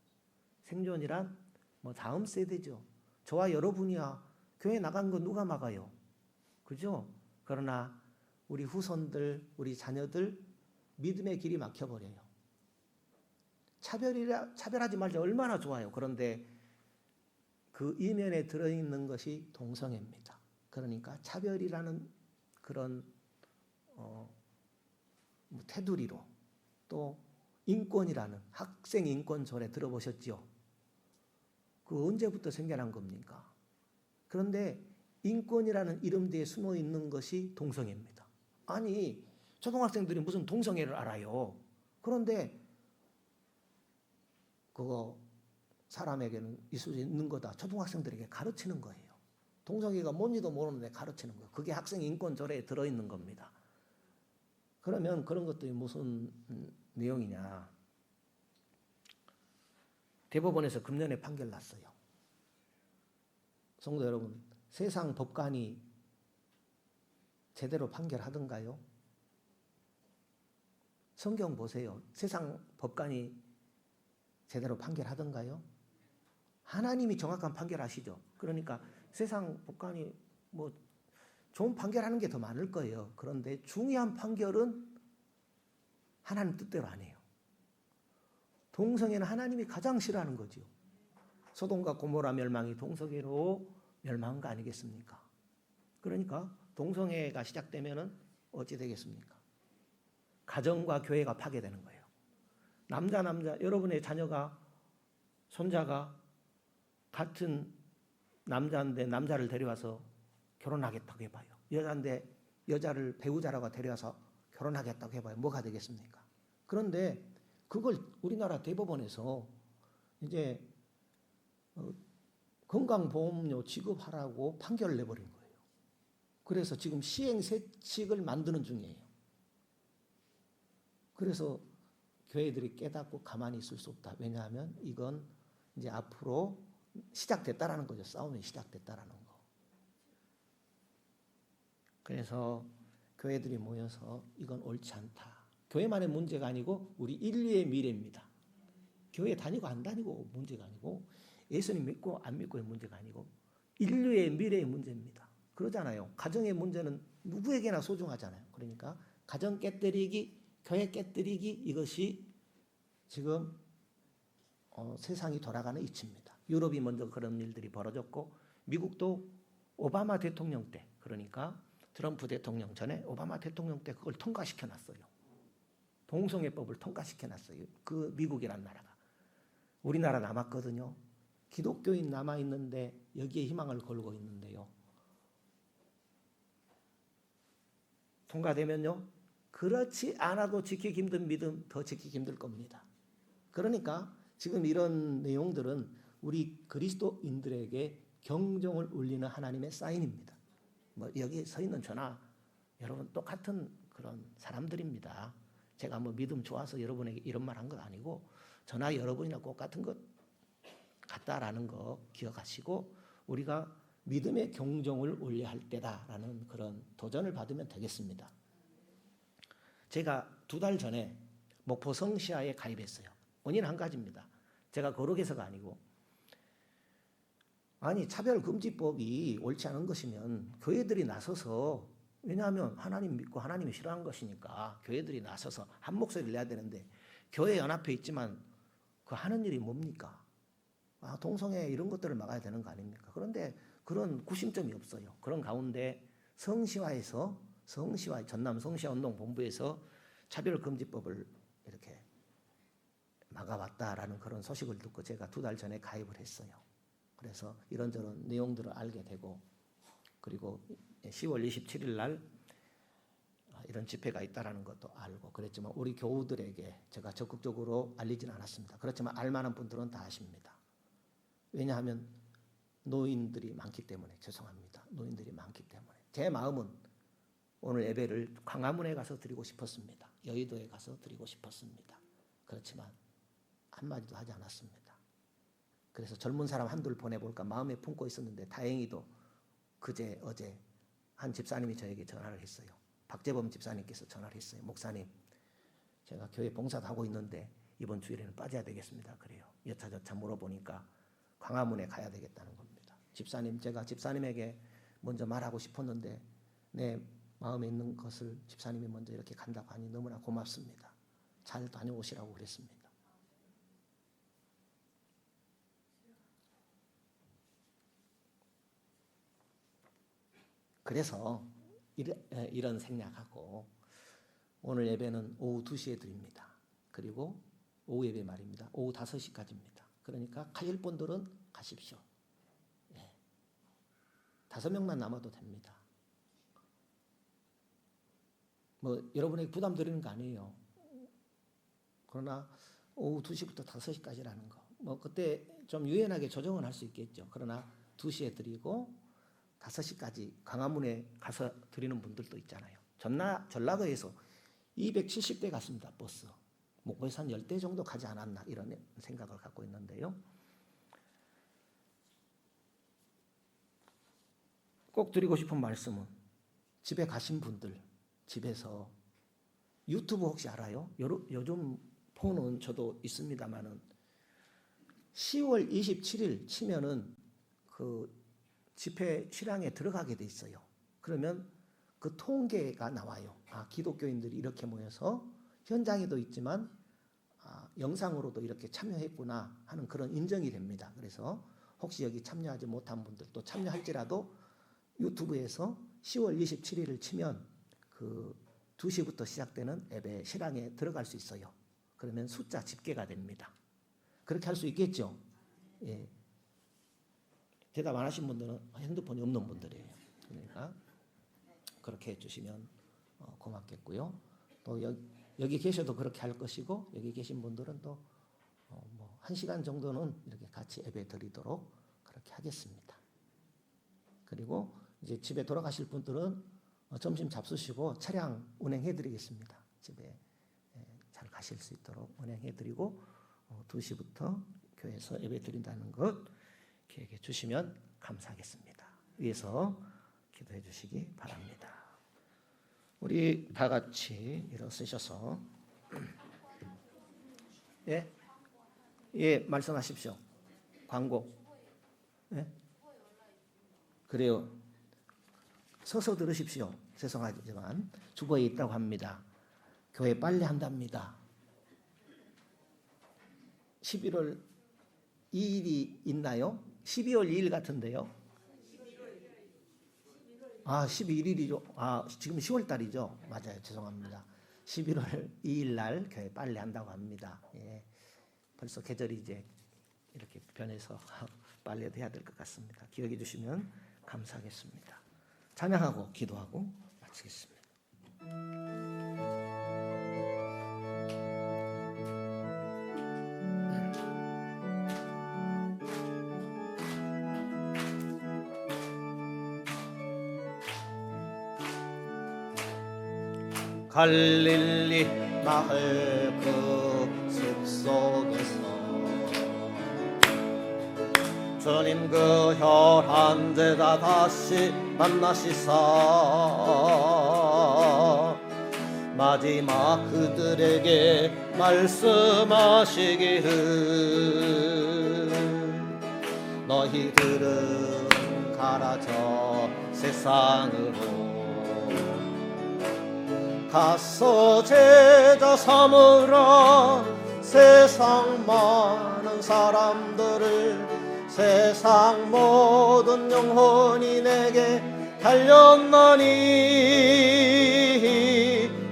Speaker 1: 생존이란 뭐 다음 세대죠. 저와 여러분이야 교회 나간 거 누가 막아요? 그죠? 그러나 우리 후손들, 우리 자녀들 믿음의 길이 막혀버려요. 차별하지 말자 얼마나 좋아요. 그런데 그 이면에 들어있는 것이 동성애입니다. 그러니까 차별이라는 그런 테두리로 또 인권이라는 학생 인권조례 들어보셨죠? 그 언제부터 생겨난 겁니까? 그런데 인권이라는 이름 뒤에 숨어 있는 것이 동성애입니다. 아니 초등학생들이 무슨 동성애를 알아요? 그런데 그거 사람에게는 있을 수 있는 거다. 초등학생들에게 가르치는 거예요. 동성애가 뭔지도 모르는데 가르치는 거예요. 그게 학생 인권 조례에 들어있는 겁니다. 그러면 그런 것들이 무슨 내용이냐. 대법원에서 금년에 판결 났어요. 성도 여러분, 세상 법관이 제대로 판결하던가요? 성경 보세요. 세상 법관이 제대로 판결하던가요? 하나님이 정확한 판결하시죠. 그러니까 세상 법관이 뭐 좋은 판결하는 게 더 많을 거예요. 그런데 중요한 판결은 하나님 뜻대로 안 해요. 동성애는 하나님이 가장 싫어하는 거죠. 소돔과 고모라 멸망이 동성애로 멸망한 거 아니겠습니까? 그러니까 동성애가 시작되면은 어찌 되겠습니까? 가정과 교회가 파괴되는 거예요. 남자 여러분의 자녀가 손자가 같은 남자인데 남자를 데려와서 결혼하겠다고 해봐요. 여자인데 여자를 배우자라고 데려와서 결혼하겠다고 해봐요. 뭐가 되겠습니까? 그런데 그걸 우리나라 대법원에서 이제 건강보험료 지급하라고 판결을 내버린 거예요. 그래서 지금 시행세칙을 만드는 중이에요. 그래서 교회들이 깨닫고 가만히 있을 수 없다. 왜냐하면 이건 이제 앞으로 시작됐다라는 거죠. 싸움이 시작됐다라는 거. 그래서 교회들이 모여서 이건 옳지 않다. 교회만의 문제가 아니고 우리 인류의 미래입니다. 교회 다니고 안 다니고 문제가 아니고 예수님 믿고 안 믿고의 문제가 아니고 인류의 미래의 문제입니다. 그러잖아요. 가정의 문제는 누구에게나 소중하잖아요. 그러니까 가정 깨뜨리기, 교회 깨뜨리기 이것이 지금 세상이 돌아가는 이치입니다. 유럽이 먼저 그런 일들이 벌어졌고 미국도 오바마 대통령 때 그러니까 트럼프 대통령 전에 오바마 대통령 때 그걸 통과시켜놨어요. 동성애법을 통과시켜놨어요. 그 미국이란 나라가. 우리나라 남았거든요. 기독교인 남아있는데 여기에 희망을 걸고 있는데요. 통과되면요. 그렇지 않아도 지키기 힘든 믿음 더 지키기 힘들 겁니다. 그러니까 지금 이런 내용들은 우리 그리스도인들에게 경종을 울리는 하나님의 사인입니다. 뭐 여기 서 있는 저나 여러분 똑같은 그런 사람들입니다. 제가 뭐 믿음 좋아서 여러분에게 이런 말 한 건 아니고 저나 여러분이나 똑같은 것 같다라는 거 기억하시고 우리가 믿음의 경종을 울려야 할 때다라는 그런 도전을 받으면 되겠습니다. 제가 2달 전에 목포 성시아에 가입했어요. 원인은 한 가지입니다. 제가 거룩해서가 아니고 아니 차별금지법이 옳지 않은 것이면 교회들이 나서서 왜냐하면 하나님 믿고 하나님이 싫어하는 것이니까 교회들이 나서서 한 목소리를 내야 되는데 교회 연합회 있지만 그 하는 일이 뭡니까? 동성애 이런 것들을 막아야 되는 거 아닙니까? 그런데 그런 구심점이 없어요. 그런 가운데 성시화에서 전남 성시화운동본부에서 차별금지법을 이렇게 막아왔다라는 그런 소식을 듣고 제가 2달 전에 가입을 했어요. 그래서 이런저런 내용들을 알게 되고 그리고 10월 27일 날 이런 집회가 있다라는 것도 알고 그랬지만 우리 교우들에게 제가 적극적으로 알리지는 않았습니다. 그렇지만 알만한 분들은 다 아십니다. 왜냐하면 노인들이 많기 때문에 죄송합니다. 노인들이 많기 때문에 제 마음은 오늘 예배를 광화문에 가서 드리고 싶었습니다. 여의도에 가서 드리고 싶었습니다. 그렇지만 한마디도 하지 않았습니다. 그래서 젊은 사람 한둘 보내볼까 마음에 품고 있었는데 다행히도 그제 어제 한 집사님이 저에게 전화를 했어요. 박재범 집사님께서 전화를 했어요. 목사님, 제가 교회 봉사도 하고 있는데 이번 주일에는 빠져야 되겠습니다. 그래요. 여차저차 물어보니까 광화문에 가야 되겠다는 겁니다. 집사님, 제가 집사님에게 먼저 말하고 싶었는데 내 마음에 있는 것을 집사님이 먼저 이렇게 간다고 하니 너무나 고맙습니다. 잘 다녀오시라고 그랬습니다. 그래서 이런 생략하고 오늘 예배는 오후 2시에 드립니다. 그리고 오후 예배 말입니다. 오후 5시까지입니다. 그러니까 가실 분들은 가십시오. 5명만 남아도 됩니다. 뭐 여러분에게 부담 드리는 거 아니에요. 그러나 오후 2시부터 5시까지라는 거. 뭐 그때 좀 유연하게 조정은 할 수 있겠죠. 그러나 2시에 드리고 5시까지 광화문에 가서 드리는 분들도 있잖아요. 전라도에서 270대 갔습니다. 버스. 목포에서 한 10대 정도 가지 않았나 이런 생각을 갖고 있는데요. 꼭 드리고 싶은 말씀은 집에 가신 분들 집에서 유튜브 혹시 알아요? 요즘 폰은 저도 있습니다만은 10월 27일 치면은 그 집회 실황에 들어가게 돼 있어요. 그러면 그 통계가 나와요. 아, 기독교인들이 이렇게 모여서 현장에도 있지만 영상으로도 이렇게 참여했구나 하는 그런 인정이 됩니다. 그래서 혹시 여기 참여하지 못한 분들 또 참여할지라도 유튜브에서 10월 27일을 치면 그 2시부터 시작되는 예배 실황에 들어갈 수 있어요. 그러면 숫자 집계가 됩니다. 그렇게 할 수 있겠죠? 예. 대답 안 하신 분들은 핸드폰이 없는 분들이에요. 그러니까 그렇게 해주시면 고맙겠고요. 또 여기 계셔도 그렇게 할 것이고 여기 계신 분들은 또 뭐 1시간 정도는 이렇게 같이 예배 드리도록 그렇게 하겠습니다. 그리고 이제 집에 돌아가실 분들은 점심 잡수시고 차량 운행해 드리겠습니다. 집에 잘 가실 수 있도록 운행해 드리고 2시부터 교회에서 예배 드린다는 것 기억해 주시면 감사하겠습니다. 위에서 기도해 주시기 바랍니다. 우리 다 같이 일어서셔서 예, 말씀하십시오. 광고. 예? 그래요. 서서 들으십시오. 죄송하지만 주보에 있다고 합니다. 교회 빨리 한답니다. 11월 2일이 있나요? 12월 2일 같은데요. 11일이죠. 지금 10월 달이죠. 맞아요. 죄송합니다. 11월 2일 날 교회 빨리 한다고 합니다. 예. 벌써 계절이 이제 이렇게 변해서 빨래도 해야 될 것 같습니다. 기억해 주시면 감사하겠습니다. 찬양하고 기도하고 마치겠습니다. 갈릴리 마을 그 숲속에서 주님 그 혈한 제자 다시 만나시사 마지막 그들에게 말씀하시기를 너희들은 가라 저 세상으로 가서 제자 삼으라 세상 많은 사람들을 세상 모든 영혼이 내게 달렸나니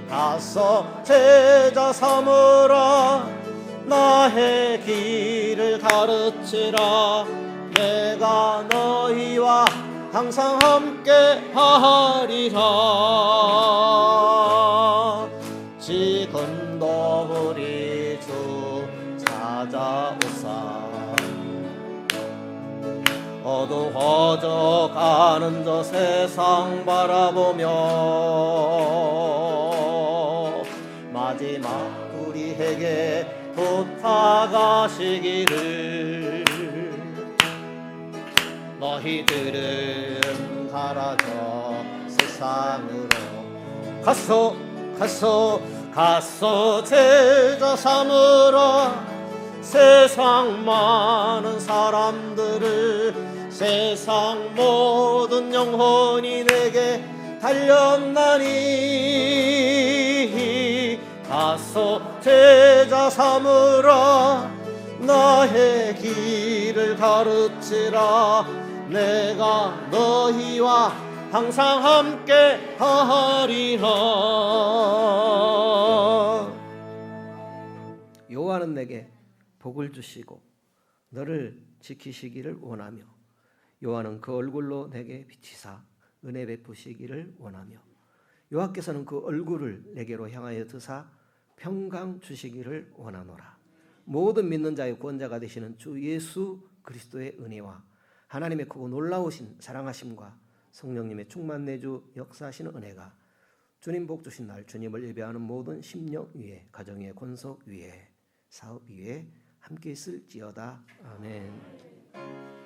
Speaker 1: 가서 제자 삼으라 나의 길을 가르치라 내가 너희와 항상 함께 하리라. 지금도 우리 주 찾아오사. 어두워져가는 저 세상 바라보며 마지막 우리에게 부탁하시기를 너희들은 사라져 세상으로 가서 제자 삼으라. 세상 많은 사람들을 세상 모든 영혼이 내게 달렸나니 가서 제자 삼으라. 나의 길을 가르치라. 내가 너희와 항상 함께 하리라. 여호와는 내게 복을 주시고 너를 지키시기를 원하며 여호와는 그 얼굴로 내게 비치사 은혜 베푸시기를 원하며 여호와께서는 그 얼굴을 내게로 향하여 드사 평강 주시기를 원하노라. 모든 믿는 자의 구원자가 되시는 주 예수 그리스도의 은혜와 하나님의 크고 놀라우신 사랑하심과 성령님의 충만 내주 역사하시는 은혜가 주님 복 주신 날 주님을 예배하는 모든 심령 위에 가정의 권속 위에 사업 위에 함께 있을지어다. 아멘.